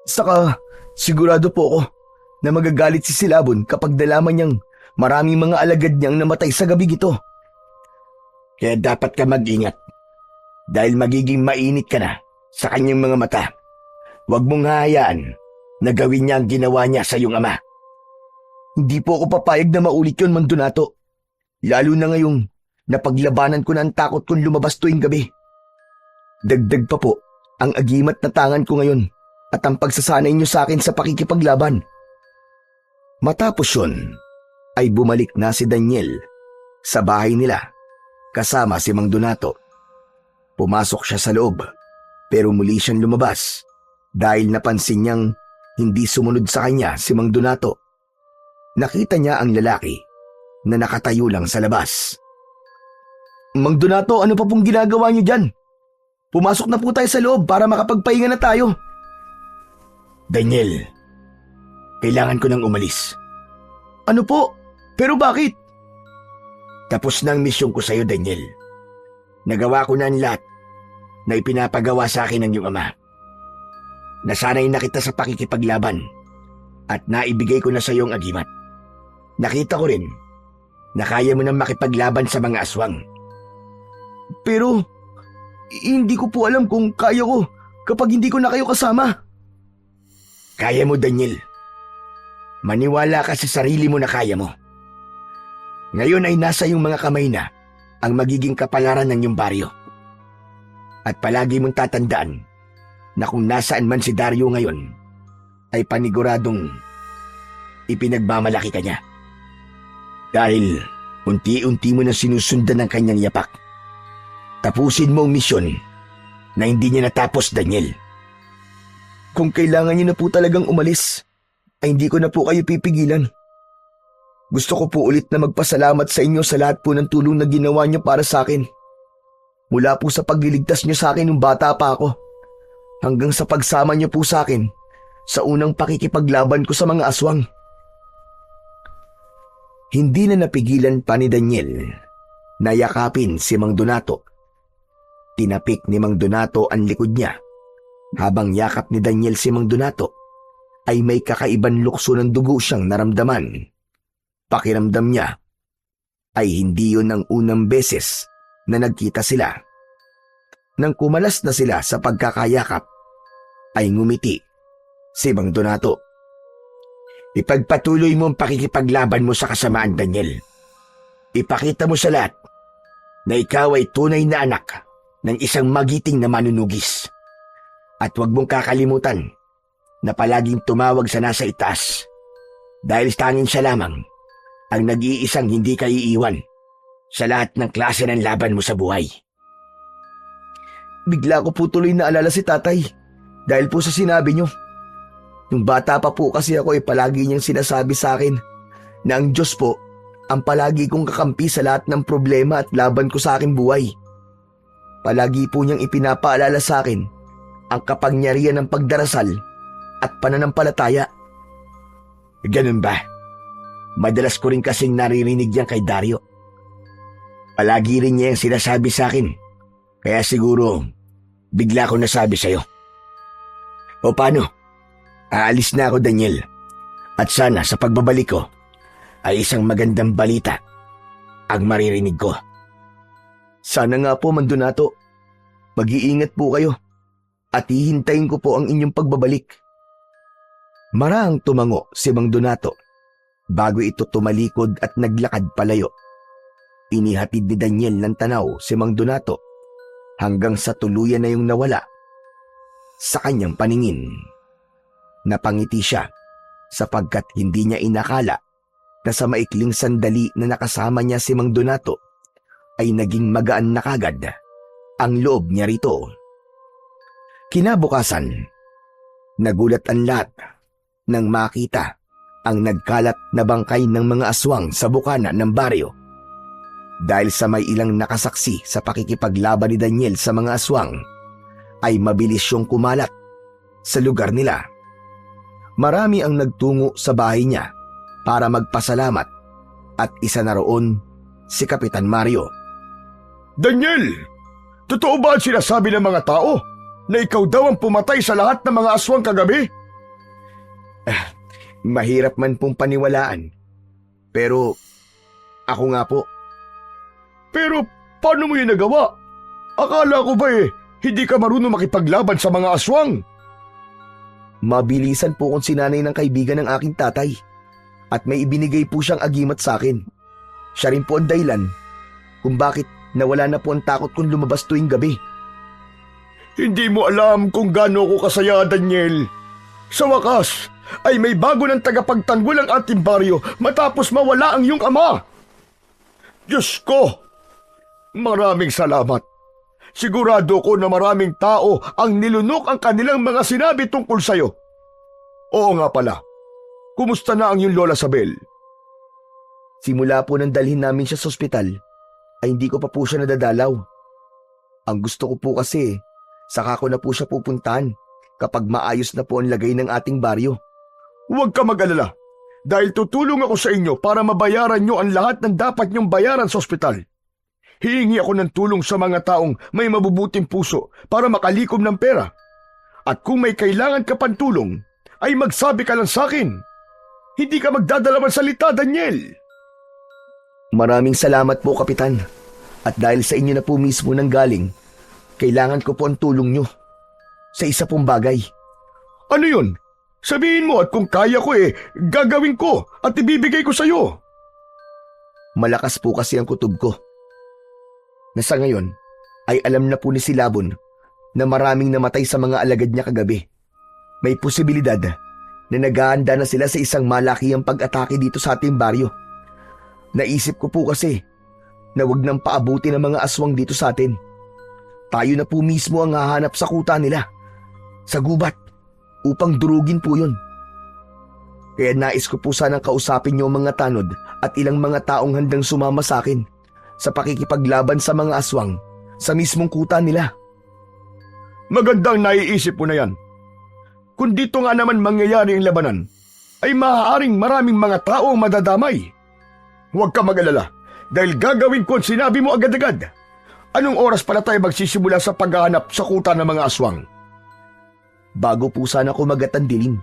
Saka, sigurado po ako na magagalit si Silabon kapag nalaman niyang maraming mga alagad niyang namatay sa gabing ito. Kaya dapat ka mag-ingat dahil magiging mainit ka na sa kanyang mga mata. Huwag mong hahayaan na gawin niya ang ginawa niya sa iyong ama. Hindi po ako papayag na maulit yun, Mang Donato. Lalo na ngayong napaglabanan ko na ang takot kong lumabas tuwing gabi. Dagdag pa po ang agimat na tangan ko ngayon at ang pagsasanay niyo sa akin sa pakikipaglaban. Matapos yun, ay bumalik na si Daniel sa bahay nila kasama si Mang Donato. Pumasok siya sa loob pero muli siyang lumabas dahil napansin niyang hindi sumunod sa kanya si Mang Donato. Nakita niya ang lalaki na nakatayo lang sa labas. Mang Donato, ano pa pong ginagawa niyo dyan? Pumasok na po tayo sa loob para makapagpahinga na tayo. Daniel, kailangan ko nang umalis. Ano po? Pero bakit? Tapos na ang misyon ko sa iyo, Daniel. Nagawa ko na ang lahat na ipinapagawa sa akin ng iyong ama. Nasanay na kita sa pakikipaglaban at naibigay ko na sa iyo ang agimat. Nakita ko rin na kaya mo nang makipaglaban sa mga aswang. Pero, hindi ko po alam kung kaya ko kapag hindi ko na kayo kasama. Kaya mo, Daniel. Maniwala ka sa sarili mo na kaya mo. Ngayon ay nasa iyong mga kamay na ang magiging kapalaran ng iyong baryo. At palagi mong tatandaan na kung nasaan man si Dario ngayon, ay paniguradong ipinagmamalaki ka niya. Dahil unti-unti mo na sinusundan ang kanyang yapak. Tapusin mo ang misyon na hindi niya natapos, Daniel. Kung kailangan niyo na po talagang umalis, ay hindi ko na po kayo pipigilan. Gusto ko po ulit na magpasalamat sa inyo sa lahat po ng tulong na ginawa niyo para sa akin. Mula po sa pagliligtas niyo sa akin nung bata pa ako, hanggang sa pagsama niyo po sa akin sa unang pakikipaglaban ko sa mga aswang. Hindi na napigilan pa ni Daniel na yakapin si Mang Donato. Tinapik ni Mang Donato ang likod niya. Habang yakap ni Daniel si Mang Donato, ay may kakaibang lukso ng dugo siyang naramdaman. Pakiramdam niya ay hindi yun ang unang beses na nagkita sila. Nang kumalas na sila sa pagkakayakap, ay ngumiti si Mang Donato. Ipagpatuloy mo ang pakikipaglaban mo sa kasamaan, Daniel. Ipakita mo sa lahat na ikaw ay tunay na anak ng isang magiting na manunugis. At huwag mong kakalimutan na palaging tumawag sa nasa itaas dahil tanging siya lamang ang nag-iisang hindi ka iiwan sa lahat ng klase ng laban mo sa buhay. Bigla ko po tuloy na alala si tatay dahil po sa sinabi niyo. Nung bata pa po kasi ako ay palagi niyang sinasabi sa akin na ang Diyos po ang palagi kong kakampi sa lahat ng problema at laban ko sa aking buhay. Palagi po niyang ipinapaalala sa akin ang kapangyarihan ng pagdarasal at pananampalataya. Ganun ba? Madalas ko rin kasing naririnig yan kay Dario. Palagi rin niya yung sinasabi sa akin. Kaya siguro, bigla ko nasabi sa'yo. O paano? Aalis na ako, Daniel. At sana sa pagbabalik ko, ay isang magandang balita ang maririnig ko. Sana nga po, Mang Donato. Mag-iingat po kayo. At hihintayin ko po ang inyong pagbabalik. Marahang tumango si Mang Donato bago ito tumalikod at naglakad palayo. Inihatid ni Daniel ng tanaw si Mang Donato hanggang sa tuluyan na yung nawala sa kanyang paningin. Napangiti siya sapagkat hindi niya inakala na sa maikling sandali na nakasama niya si Mang Donato ay naging magaan na kagad ang loob niya rito. Kinabukasan, nagulat ang lahat nang makita ang nagkalat na bangkay ng mga aswang sa bukana ng baryo. Dahil sa may ilang nakasaksi sa pakikipaglaban ni Daniel sa mga aswang, ay mabilis siyang kumalat sa lugar nila. Marami ang nagtungo sa bahay niya para magpasalamat at isa na roon si Kapitan Mario. Daniel! Totoo ba ang sinasabi ng mga tao na ikaw daw ang pumatay sa lahat ng mga aswang kagabi? Mahirap man pong paniwalaan. Pero ako nga po. Pero paano mo yun nagawa? Akala ko ba hindi ka marunong makipaglaban sa mga aswang? Mabilisan po kung sinanay ng kaibigan ng aking tatay. At may ibinigay po siyang agimat sa akin. Siya rin po ang dahilan kung bakit nawala na po ang takot kong lumabas tuwing gabi. Hindi mo alam kung gaano ko kasaya, Daniel. Sa wakas, ay may bago ng tagapagtanggol ang ating baryo matapos mawala ang iyong ama. Diyos ko! Maraming salamat. Sigurado ko na maraming tao ang nilunok ang kanilang mga sinabi tungkol sa'yo. Oo nga pala. Kumusta na ang iyong Lola Sabel? Simula po nang dalhin namin siya sa ospital, ay hindi ko pa po siya nadadalaw. Ang gusto ko po kasi, saka ko na po siya pupuntahan kapag maayos na po ang lagay ng ating baryo. Huwag ka mag-alala, dahil tutulong ako sa inyo para mabayaran nyo ang lahat ng dapat nyong bayaran sa ospital. Hihingi ako ng tulong sa mga taong may mabubuting puso para makalikom ng pera. At kung may kailangan ka pang tulong, ay magsabi ka lang sa akin. Hindi ka magdadalawang salita, Daniel. Maraming salamat po, Kapitan. At dahil sa inyo na po mismo nang galing, kailangan ko po ang tulong nyo sa isa pong bagay. Ano yun? Sabihin mo at kung kaya ko gagawin ko at ibibigay ko sa'yo. Malakas po kasi ang kutob ko. Na sa ngayon ay alam na po ni Silabon na maraming namatay sa mga alagad niya kagabi. May posibilidad na naghahanda na sila sa isang malakihang pag-atake dito sa ating baryo. Naisip ko po kasi na wag nang paabuti ng mga aswang dito sa atin. Tayo na po mismo ang hahanap sa kuta nila, sa gubat, upang durugin po yun. Kaya nais ko po sanang kausapin niyo ang mga tanod at ilang mga taong handang sumama sa akin sa pakikipaglaban sa mga aswang sa mismong kuta nila. Magandang naiisip mo na yan. Kung dito nga naman mangyayari ang labanan, ay maaaring maraming mga tao ang madadamay. Huwag ka mag-alala dahil gagawin ko ang sinabi mo agad-agad. Anong oras pala tayo magsisimula sa paghahanap sa kuta ng mga aswang? Bago po sana kumagat ang dilim.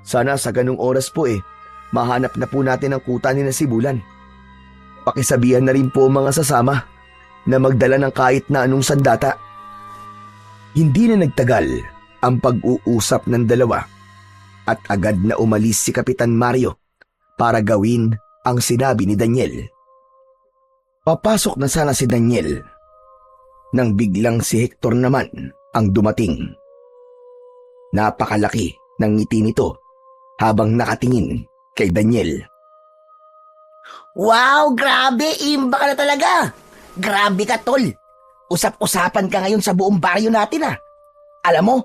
Sana sa ganung oras po mahanap na po natin ang kuta ni na Sibulan. Pakisabihan na rin po ang mga sasama na magdala ng kahit na anong sandata. Hindi na nagtagal ang pag-uusap ng dalawa at agad na umalis si Kapitan Mario para gawin ang sinabi ni Daniel. Papasok na sana si Daniel nang biglang si Hector naman ang dumating. Napakalaki ng ngiti nito habang nakatingin kay Daniel. Wow, grabe! Imba ka na talaga! Grabe ka, tol! Usap-usapan ka ngayon sa buong baryo natin, ah! Alam mo,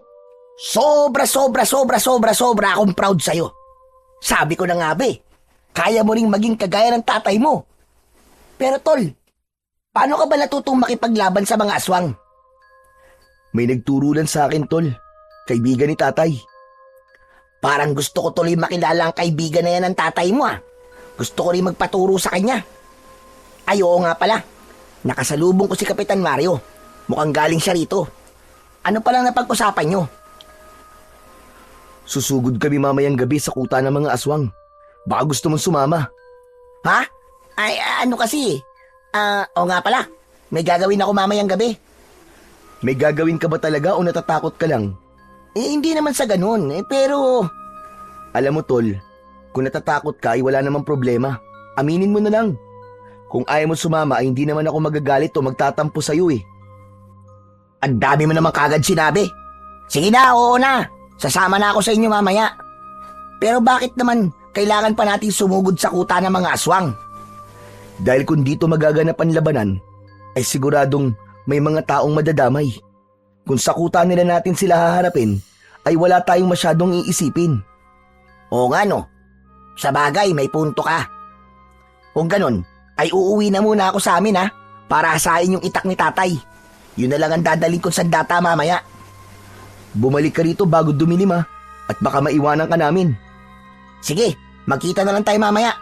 sobra akong proud sa'yo. Sabi ko na nga, be, kaya mo ring maging kagaya ng tatay mo. Pero, tol, paano ka ba natutong makipaglaban sa mga aswang? May nagturo lang sa akin, tol. Kaibigan ni tatay. Parang gusto ko tuloy makilala ang kaibigan na yan ng tatay mo, ah. Gusto ko rin magpaturo sa kanya. Ay, oo nga pala. Nakasalubong ko si Kapitan Mario. Mukhang galing siya rito. Ano palang napag-usapan nyo? Susugod kami mamayang gabi sa kuta ng mga aswang. Baka gusto mong sumama. Ha? Ay, ano kasi? Oo nga pala. May gagawin ako mamayang gabi. May gagawin ka ba talaga o natatakot ka lang? Hindi naman sa ganun. Pero... Alam mo, tol, kung natatakot ka ay wala namang problema. Aminin mo na lang. Kung ayaw mo sumama ay hindi naman ako magagalit o magtatampo sa'yo eh. Ang dami mo naman kagad sinabi. Sige na, oo na. Sasama na ako sa inyo mamaya. Pero bakit naman kailangan pa natin sumugod sa kuta ng mga aswang? Dahil kung dito magaganap ang labanan, ay siguradong may mga taong madadamay. Kung sa kuta nila natin sila haharapin, ay wala tayong masyadong iisipin. Oo nga no. Sa bagay, may punto ka. Kung ganun, ay uuwi na muna ako sa amin ha, para hasain yung itak ni tatay. Yun na lang ang dadaling kong sandata mamaya. Bumalik ka rito bago dumilim ha, at baka maiwanan ka namin. Sige, magkita na lang tayo mamaya.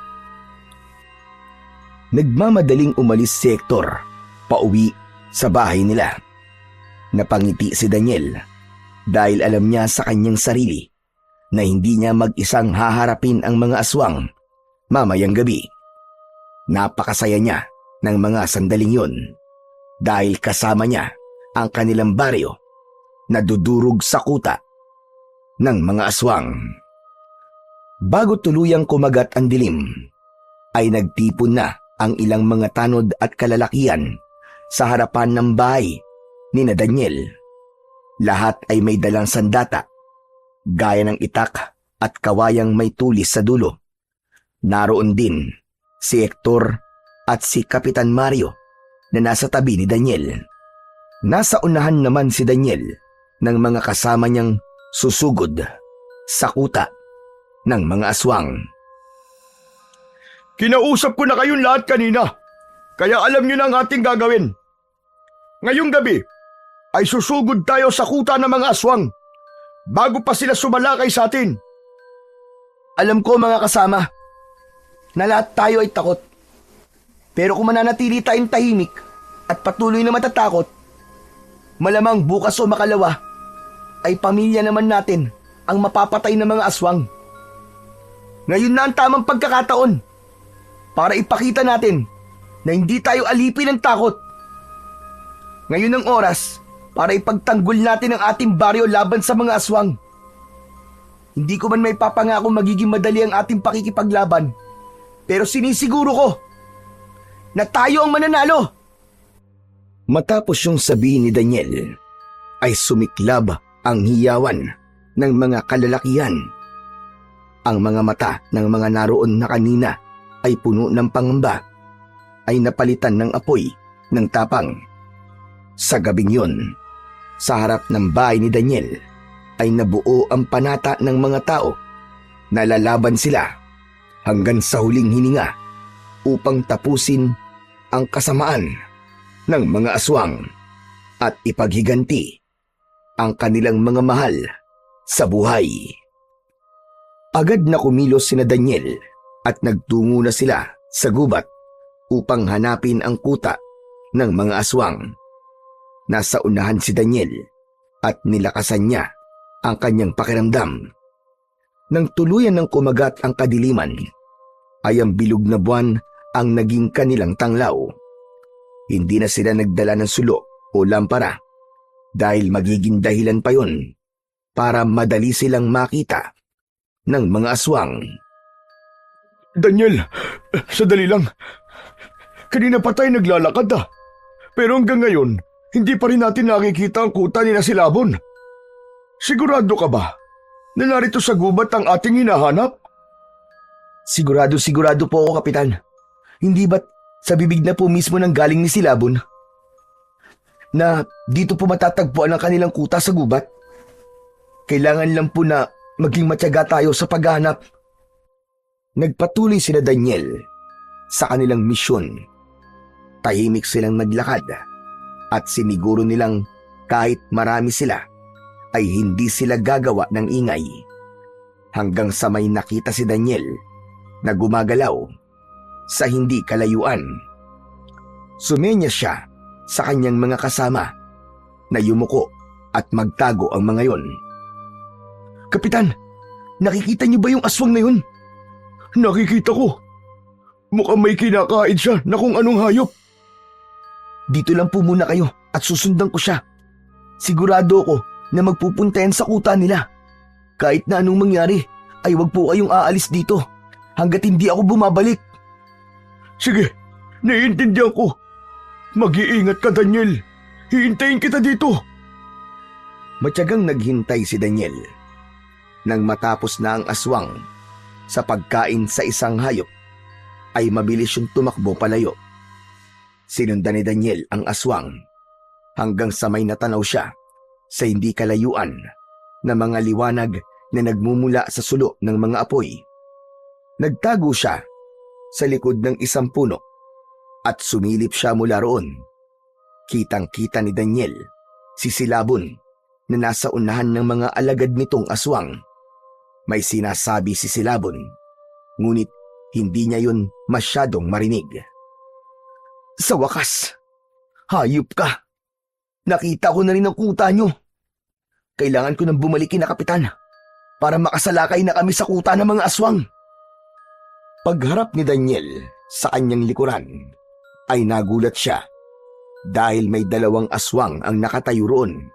Nagmamadaling umalis si Hector, pauwi sa bahay nila. Napangiti si Daniel dahil alam niya sa kanyang sarili na hindi niya mag-isang haharapin ang mga aswang mamayang gabi. Napakasaya niya ng mga sandaling yun dahil kasama niya ang kanilang baryo na dudurog sa kuta ng mga aswang. Bago tuluyang kumagat ang dilim, ay nagtipon na ang ilang mga tanod at kalalakihan sa harapan ng bahay ni na Daniel. Lahat ay may dalang sandata, gaya ng itak at kawayang may tulis sa dulo. Naroon din si Hector at si Kapitan Mario na nasa tabi ni Daniel. Nasa unahan naman si Daniel ng mga kasama niyang susugod sa kuta ng mga aswang. Kinausap ko na kayong lahat kanina, kaya alam niyo na ang ating gagawin. Ngayong gabi ay susugod tayo sa kuta ng mga aswang bago pa sila sumalakay sa atin. Alam ko mga kasama na lahat tayo ay takot. Pero kung mananatili tayong tahimik at patuloy na matatakot, malamang bukas o makalawa ay pamilya naman natin ang mapapatay ng mga aswang. Ngayon na ang tamang pagkakataon para ipakita natin na hindi tayo alipin ng takot. Ngayon ang oras para ipagtanggol natin ang ating baryo laban sa mga aswang. Hindi ko man may papangako magiging madali ang ating pakikipaglaban, pero sinisiguro ko na tayo ang mananalo. Matapos yung sabihin ni Daniel, ay sumiklab ang hiyawan ng mga kalalakihan. Ang mga mata ng mga naroon na kanina ay puno ng pangamba, ay napalitan ng apoy ng tapang. Sa gabing yun, sa harap ng bahay ni Daniel, ay nabuo ang panata ng mga tao na lalaban sila hanggang sa huling hininga upang tapusin ang kasamaan ng mga aswang at ipaghiganti ang kanilang mga mahal sa buhay. Agad na kumilos sina Daniel at nagtungo na sila sa gubat upang hanapin ang kuta ng mga aswang. Nasa unahan si Daniel at nilakasan niya ang kanyang pakiramdam. Nang tuluyan ng kumagat ang kadiliman, ay ang bilog na buwan ang naging kanilang tanglaw. Hindi na sila nagdala ng sulo o lampara dahil magiging dahilan pa yon para madali silang makita ng mga aswang. Daniel, sadali lang. Kanina pa tayo naglalakad pero hanggang ngayon, hindi pa rin natin nakikita ang kuta ni Silabon. Sigurado ka ba na narito sa gubat ang ating hinahanap? Sigurado po ako, Kapitan. Hindi ba't sa bibig na po mismo ng galing ni Silabon na dito po matatagpuan ang kanilang kuta sa gubat? Kailangan lang po na maging matyaga tayo sa paghahanap. Nagpatuloy sina Daniel sa kanilang misyon. Tahimik silang naglakad at siniguro nilang kahit marami sila ay hindi sila gagawa ng ingay. Hanggang sa may nakita si Daniel na gumagalaw sa hindi kalayuan. Sumenya siya sa kanyang mga kasama na yumuko at magtago ang mga yon. Kapitan, nakikita niyo ba yung aswang na yun? Nakikita ko. Mukhang may kinakain siya na kung anong hayop. Dito lang po muna kayo at susundan ko siya. Sigurado ako na magpupunta yan sa kuta nila. Kahit na anong mangyari, ay wag po kayong aalis dito hanggat hindi ako bumabalik. Sige, naiintindihan ko. Mag-iingat ka, Daniel. Hihintayin kita dito. Matyagang naghintay si Daniel. Nang matapos na ang aswang sa pagkain sa isang hayop, ay mabilis yung tumakbo palayo. Sinundan ni Daniel ang aswang hanggang sa may natanaw siya sa hindi kalayuan na mga liwanag na nagmumula sa sulok ng mga apoy. Nagtago siya sa likod ng isang puno at sumilip siya mula roon. Kitang-kita ni Daniel si Silabon na nasa unahan ng mga alagad nitong aswang. May sinasabi si Silabon, ngunit hindi niya yun masyadong marinig. Sa wakas, hayop ka. Nakita ko na rin ang kuta nyo. Kailangan ko nang bumalikin na, Kapitan, para makasalakay na kami sa kuta ng mga aswang. Pagharap ni Daniel sa kanyang likuran, ay nagulat siya dahil may dalawang aswang ang nakatayo roon.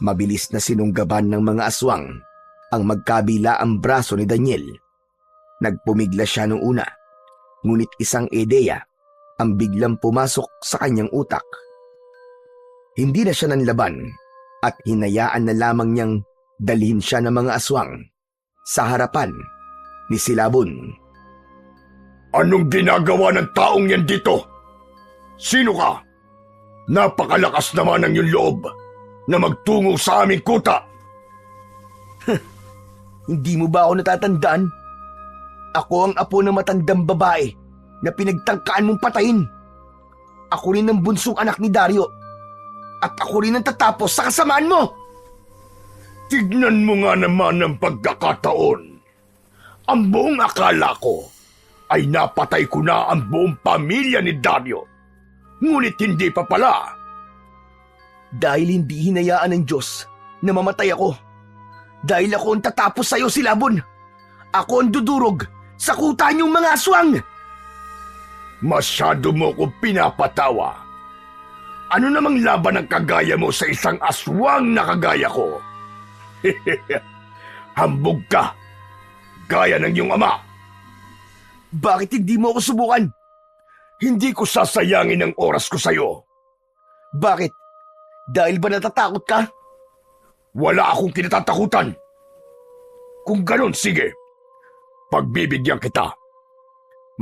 Mabilis na sinunggaban ng mga aswang ang magkabila ang braso ni Daniel. Nagpumigla siya nung una, ngunit isang ideya ang biglang pumasok sa kanyang utak. Hindi na siya nanlaban at hinayaan na lamang niyang dalhin siya ng mga aswang sa harapan ni Silabon. Anong ginagawa ng taong yan dito? Sino ka? Napakalakas naman ng iyong loob na magtungo sa aming kuta. Hindi mo ba ako natatandaan? Ako ang apo ng matandang babae na pinagtangkaan mong patayin. Ako rin ang bunsong anak ni Dario. At ako rin ang tatapos sa kasamaan mo. Tignan mo nga naman ang pagkakataon. Ang buong akala ko ay napatay ko na ang buong pamilya ni Dario. Ngunit hindi pa pala. Dahil hindi hinayaan ng Diyos na mamatay ako. Dahil ako ang tatapos sa'yo, Silabon. Ako ang dudurog sa kuta niyong mga aswang! Masyado mo ko pinapatawa. Ano namang laban ang kagaya mo sa isang aswang na kagaya ko? Hambog ka, gaya ng iyong ama. Bakit hindi mo ako subukan? Hindi ko sasayangin ang oras ko sa'yo. Bakit? Dahil ba natatakot ka? Wala akong kinatatakutan. Kung ganon, sige. Pagbibigyan kita.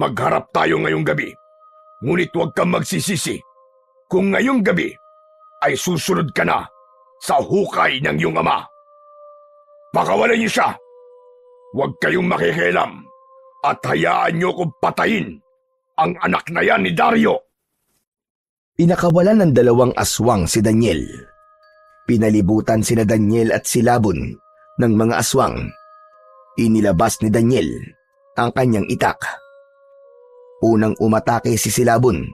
Magharap tayo ngayong gabi. Ngunit huwag kang magsisisi kung ngayong gabi ay susunod ka na sa hukay ng iyong ama. Pakawalan niyo siya. Huwag kayong makikialam at hayaan niyo kong patayin ang anak na yan ni Dario. Pinakawalan ng dalawang aswang si Daniel. Pinalibutan sina Daniel at si Labon ng mga aswang. Inilabas ni Daniel ang kanyang itak. Unang umatake si Silabon.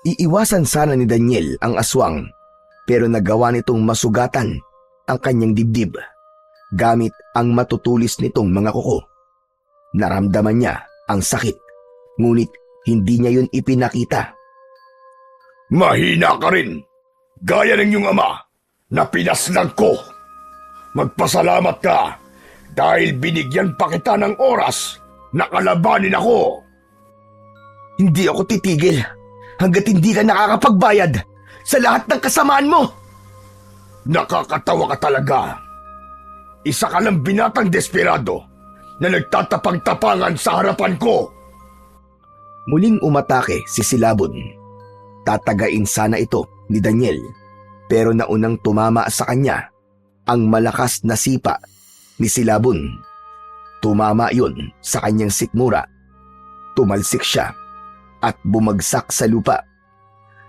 Iiwasan sana ni Daniel ang aswang pero nagawa nitong masugatan ang kanyang dibdib gamit ang matutulis nitong mga kuko. Naramdaman niya ang sakit ngunit hindi niya yun ipinakita. Mahina ka rin, gaya ng iyong ama na pinaslang ko. Magpasalamat ka dahil binigyan pa kita ng oras na kalabanin ako. Hindi ako titigil hanggat hindi ka nakakapagbayad sa lahat ng kasamaan mo. Nakakatawa ka talaga. Isa ka lang binatang desperado na nagtatapang-tapangan sa harapan ko. Muling umatake si Silabon. Tatagain sana ito ni Daniel pero naunang tumama sa kanya ang malakas na sipa ni Silabon. Tumama yun sa kanyang sikmura. Tumalsik siya at bumagsak sa lupa.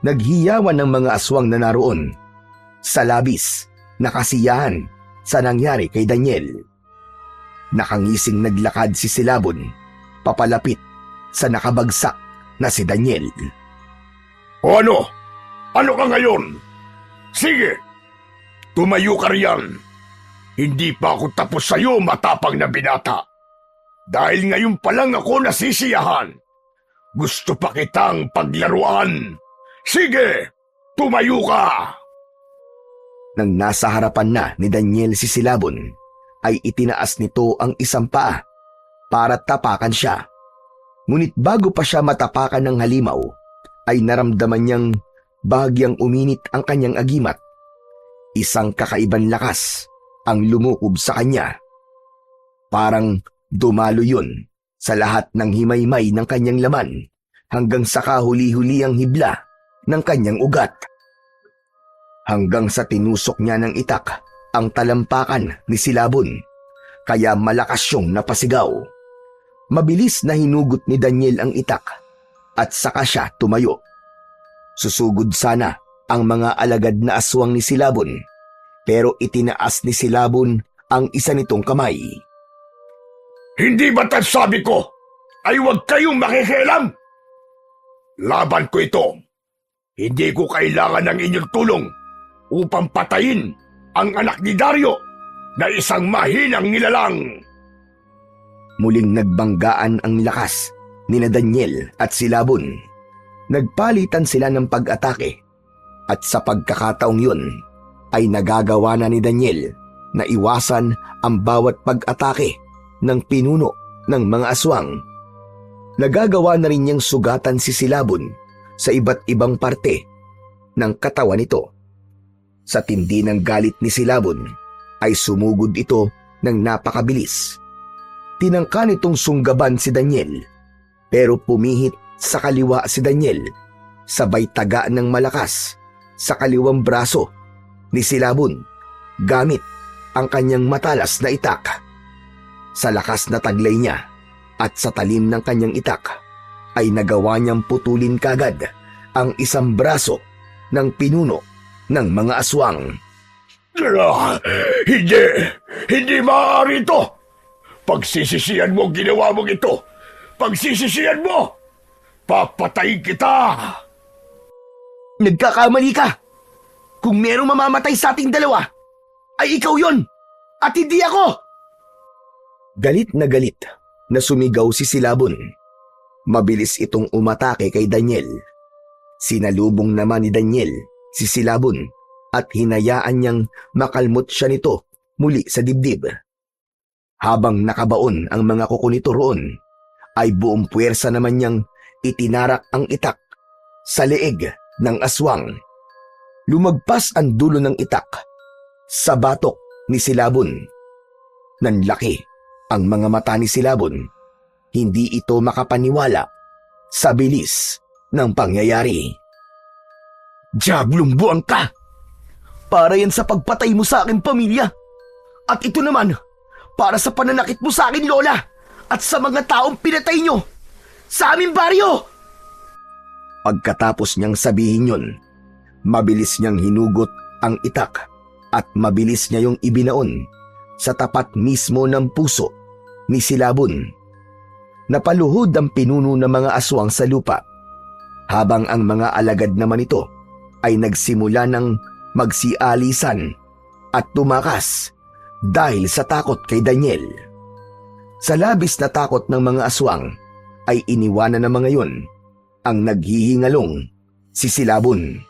Naghiyawan ng mga aswang na naroon sa labis na kasiyahan sa nangyari kay Daniel. Nakangising naglakad si Silabon papalapit sa nakabagsak na si Daniel. O ano? Ano ka ngayon? Sige, tumayo ka riyan. Hindi pa ako tapos sa'yo, matapang na binata. Dahil ngayon pa lang ako nasisiyahan. Gusto pa kitang paglaruan. Sige, tumayo ka! Nang nasa harapan na ni Daniel si Silabon, ay itinaas nito ang isang paa para tapakan siya. Ngunit bago pa siya matapakan ng halimaw, ay naramdaman niyang bahagyang uminit ang kanyang agimat. Isang kakaibang lakas ang lumukob sa kanya. Parang dumalo yun sa lahat ng himaymay ng kanyang laman hanggang sa kahuli-huli ang hibla ng kanyang ugat. Hanggang sa tinusok niya ng itak ang talampakan ni Silabon, kaya malakas siyang napasigaw. Mabilis na hinugot ni Daniel ang itak at saka siya tumayo. Susugod sana ang mga alagad na aswang ni Silabon, pero itinaas ni Silabon ang isa nitong kamay. Hindi ba't sabi ko ay huwag kayong makikialam? Laban ko ito. Hindi ko kailangan ng inyong tulong upang patayin ang anak ni Dario na isang mahinang nilalang. Muling nagbanggaan ang lakas ni Daniel at Silabon. Nagpalitan sila ng pag-atake at sa pagkakataong yun ay nagagawa na ni Daniel na iwasan ang bawat pag-atake ng pinuno ng mga aswang. Nagagawa na rin niyang sugatan si Silabon sa iba't ibang parte ng katawan nito. Sa tindi ng galit ni Silabon ay sumugod ito ng napakabilis. Tinangka nitong sunggaban si Daniel pero pumihit sa kaliwa si Daniel sabay taga ng malakas sa kaliwang braso ni Silabon gamit ang kanyang matalas na itak. Sa lakas na taglay niya at sa talim ng kanyang itak ay nagawa niyang putulin kagad ang isang braso ng pinuno ng mga aswang. Hindi maaari ito! Pagsisisihan mo ginawa mong ito! Pagsisisihan mo! Papatayin kita! Nagkakamali ka! Kung merong mamamatay sa ating dalawa, ay ikaw yon at hindi ako! Galit na sumigaw si Silabon. Mabilis itong umatake kay Daniel. Sinalubong naman ni Daniel si Silabon at hinayaan niyang makalmot siya nito muli sa dibdib. Habang nakabaon ang mga kuko nito roon, ay buong puwersa naman niyang itinarak ang itak sa leeg ng aswang. Lumagpas ang dulo ng itak sa batok ni Silabon. Nanlaki ang mga mata ni Silabon. Hindi ito makapaniwala sa bilis ng pangyayari. Diablong buwang ka! Para yan sa pagpatay mo sa aking pamilya. At ito naman, para sa pananakit mo sa akin, Lola, at sa mga taong pinatay nyo sa aming baryo! Pagkatapos niyang sabihin yun, mabilis niyang hinugot ang itak at mabilis niya yung ibinaon sa tapat mismo ng puso ni Silabon. Napaluhod ang pinuno ng mga aswang sa lupa, habang ang mga alagad naman ito ay nagsimula ng magsialisan at tumakas dahil sa takot kay Daniel. Sa labis na takot ng mga aswang ay iniwanan ng mga yon ang naghihingalong si Silabon.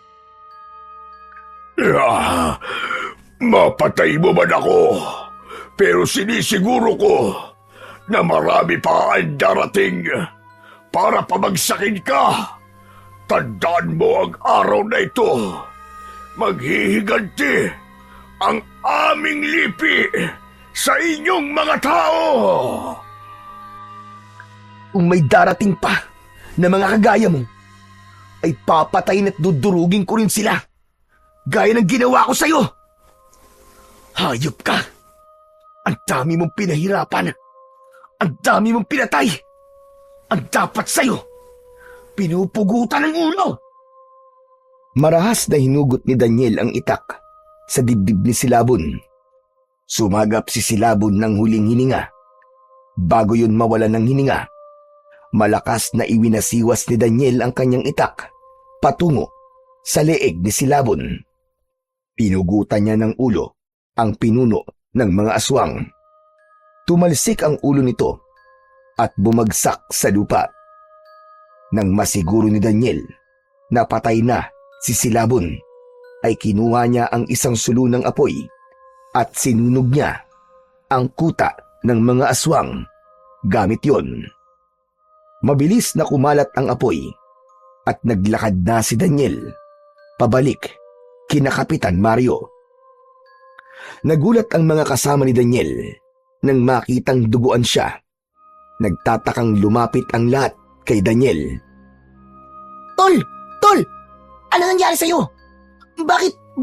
Mapatay mo man ako, pero sinisiguro ko na marami pa ang darating para pabagsakin ka. Tandaan mo ang araw na ito. Maghihiganti ang aming lipi sa inyong mga tao. Kung may darating pa na mga kagaya mo, ay papatayin at dudurugin ko rin sila, gaya ng ginawa ko sa'yo. Hayop ka! Ang dami mong pinahirapan. Ang dami mong pinatay. Ang dapat sa'yo, pinupugutan ng ulo. Marahas na hinugot ni Daniel ang itak sa dibdib ni Silabon. Sumagap si Silabon ng huling hininga. Bago yun mawalan ng hininga, malakas na iwinasiwas ni Daniel ang kanyang itak patungo sa leeg ni Silabon. Pinugutan niya ng ulo ang pinuno ng mga aswang. Tumalsik ang ulo nito at bumagsak sa lupa. Nang masiguro ni Daniel na patay na si Silabon, ay kinuha niya ang isang sulo ng apoy at sinunog niya ang kuta ng mga aswang gamit yon. Mabilis na kumalat ang apoy at naglakad na si Daniel pabalik kina Kapitan Mario. Nagulat ang mga kasama ni Daniel nang makitang duguan siya. Nagtatakang lumapit ang lahat kay Daniel. Tol! Tol! Ano nangyari sa'yo?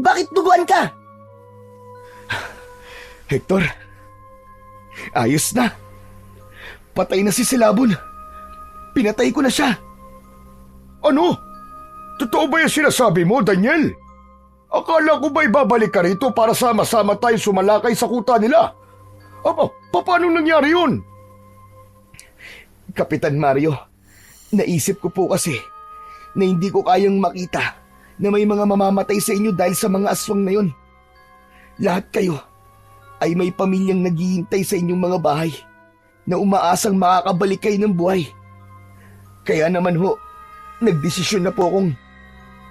Bakit duguan ka? Hector, ayos na. Patay na si Silabon. Pinatay ko na siya. Ano? Totoo ba yung sinasabi mo, Daniel? Akala ko ba'y babalik ka rito para sama-sama tayong sumalakay sa kuta nila? Paano nangyari yun? Kapitan Mario, naisip ko po kasi na hindi ko kayang makita na may mga mamamatay sa inyo dahil sa mga aswang na yon. Lahat kayo ay may pamilyang naghihintay sa inyong mga bahay na umaasang makakabalik kayo ng buhay. Kaya naman ho, nagdesisyon na po akong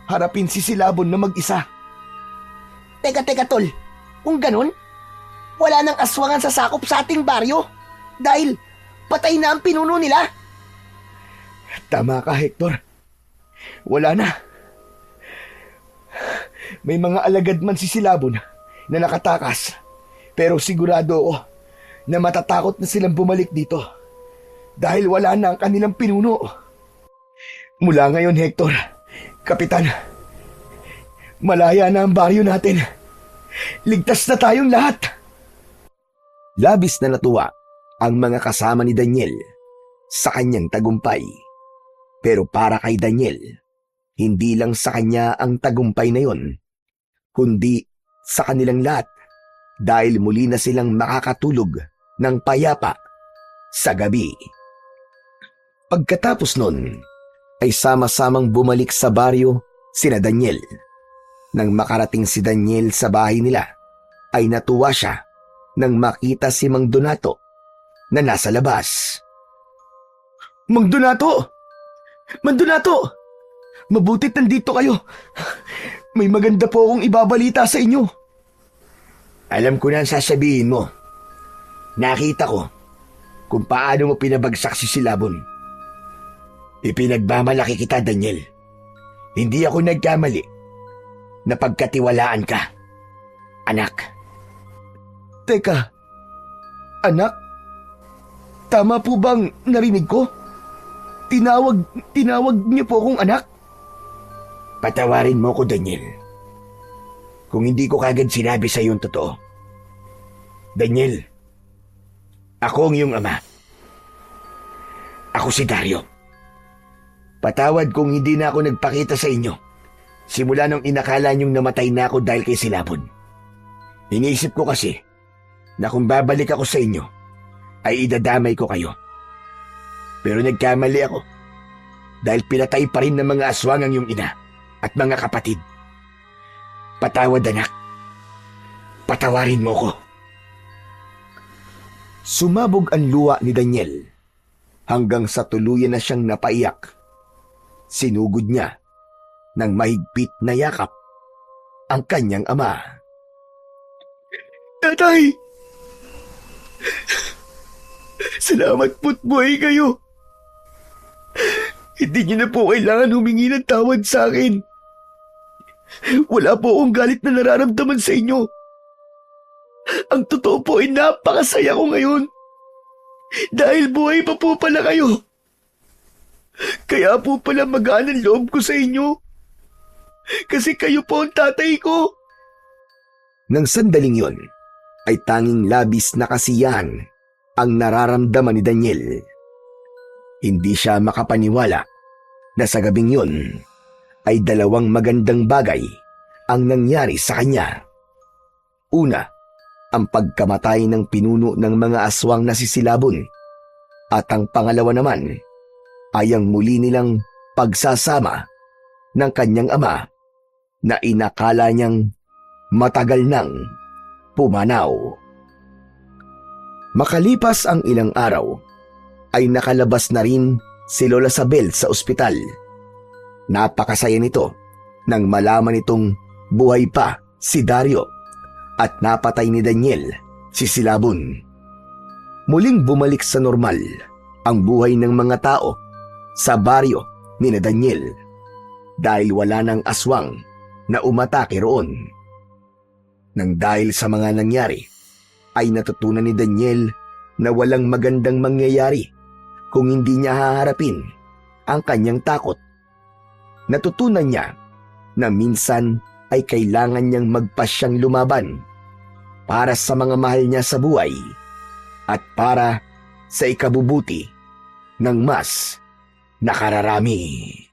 harapin si Silabon na mag-isa. Teka, tol. Kung ganun, wala nang aswangan sa sakop sa ating baryo dahil patay na ang pinuno nila. Tama ka, Hector. Wala na. May mga alagad man si Silabon na nakatakas, pero sigurado ako na matatakot na silang bumalik dito dahil wala na ang kanilang pinuno. Mula ngayon, Hector, Kapitan, malaya na ang baryo natin. Ligtas na tayong lahat. Labis na natuwa ang mga kasama ni Daniel sa kanyang tagumpay. Pero para kay Daniel, hindi lang sa kanya ang tagumpay na yon, kundi sa kanilang lahat dahil muli na silang makakatulog ng payapa sa gabi. Pagkatapos nun, ay sama-samang bumalik sa baryo sina Daniel. Nang makarating si Daniel sa bahay nila, ay natuwa siya nang makita si Mang Donato na nasa labas. Mang Donato! Mang Donato! Mabutit nandito kayo. May maganda po akong ibabalita sa inyo. Alam ko na ang sasabihin mo. Nakita ko kung paano mo pinabagsak si Silabon. Ipinagmamalaki kita, Daniel. Hindi ako nagkamali na pagkatiwalaan ka, anak. Teka, anak? Tama po bang narinig ko? Tinawag niyo po akong anak? Patawarin mo ko, Daniel. Kung hindi ko kagad sinabi sa iyo ang totoo. Daniel, ako ang iyong ama. Ako si Dario. Patawad kung hindi na ako nagpakita sa inyo simula nung inakala niyong namatay na ako dahil kay Silabon. Iniisip ko kasi na kung babalik ako sa inyo, ay idadamay ko kayo. Pero nagkamali ako dahil pinatay pa rin ng mga aswang ang iyong ina at mga kapatid. Patawad, anak. Patawarin mo ko. Sumabog ang luha ni Daniel hanggang sa tuluyan na siyang napaiyak. Sinugod niya ng mahigpit na yakap ang kanyang ama. Tatay! Salamat po't buhay kayo. Hindi niyo na po kailangan humingi ng tawad sa akin. Wala po akong galit na nararamdaman sa inyo. Ang totoo po ay napakasaya ko ngayon. Dahil buhay pa po pala kayo. Kaya po pala magaan ang loob ko sa inyo. Kasi kayo po ang tatay ko. Nang sandaling yon, ay tanging labis na kasiyahan ang nararamdaman ni Daniel. Hindi siya makapaniwala na sa gabing yon ay dalawang magandang bagay ang nangyari sa kanya. Una, ang pagkamatay ng pinuno ng mga aswang na si Silabon. At ang pangalawa naman ay ang muli nilang pagsasama ng kanyang ama na inakala niyang matagal nang pumanaw. Makalipas ang ilang araw, ay nakalabas na rin si Lola Sabel sa ospital. Napakasaya nito nang malaman nitong buhay pa si Dario at napatay ni Daniel si Silabon. Muling bumalik sa normal ang buhay ng mga tao sa baryo ni Daniel dahil wala nang aswang na umatake roon. Nang dahil sa mga nangyari, ay natutunan ni Daniel na walang magandang mangyayari kung hindi niya haharapin ang kanyang takot. Natutunan niya na minsan ay kailangan niyang magpasyang lumaban para sa mga mahal niya sa buhay at para sa ikabubuti ng mas nakararami.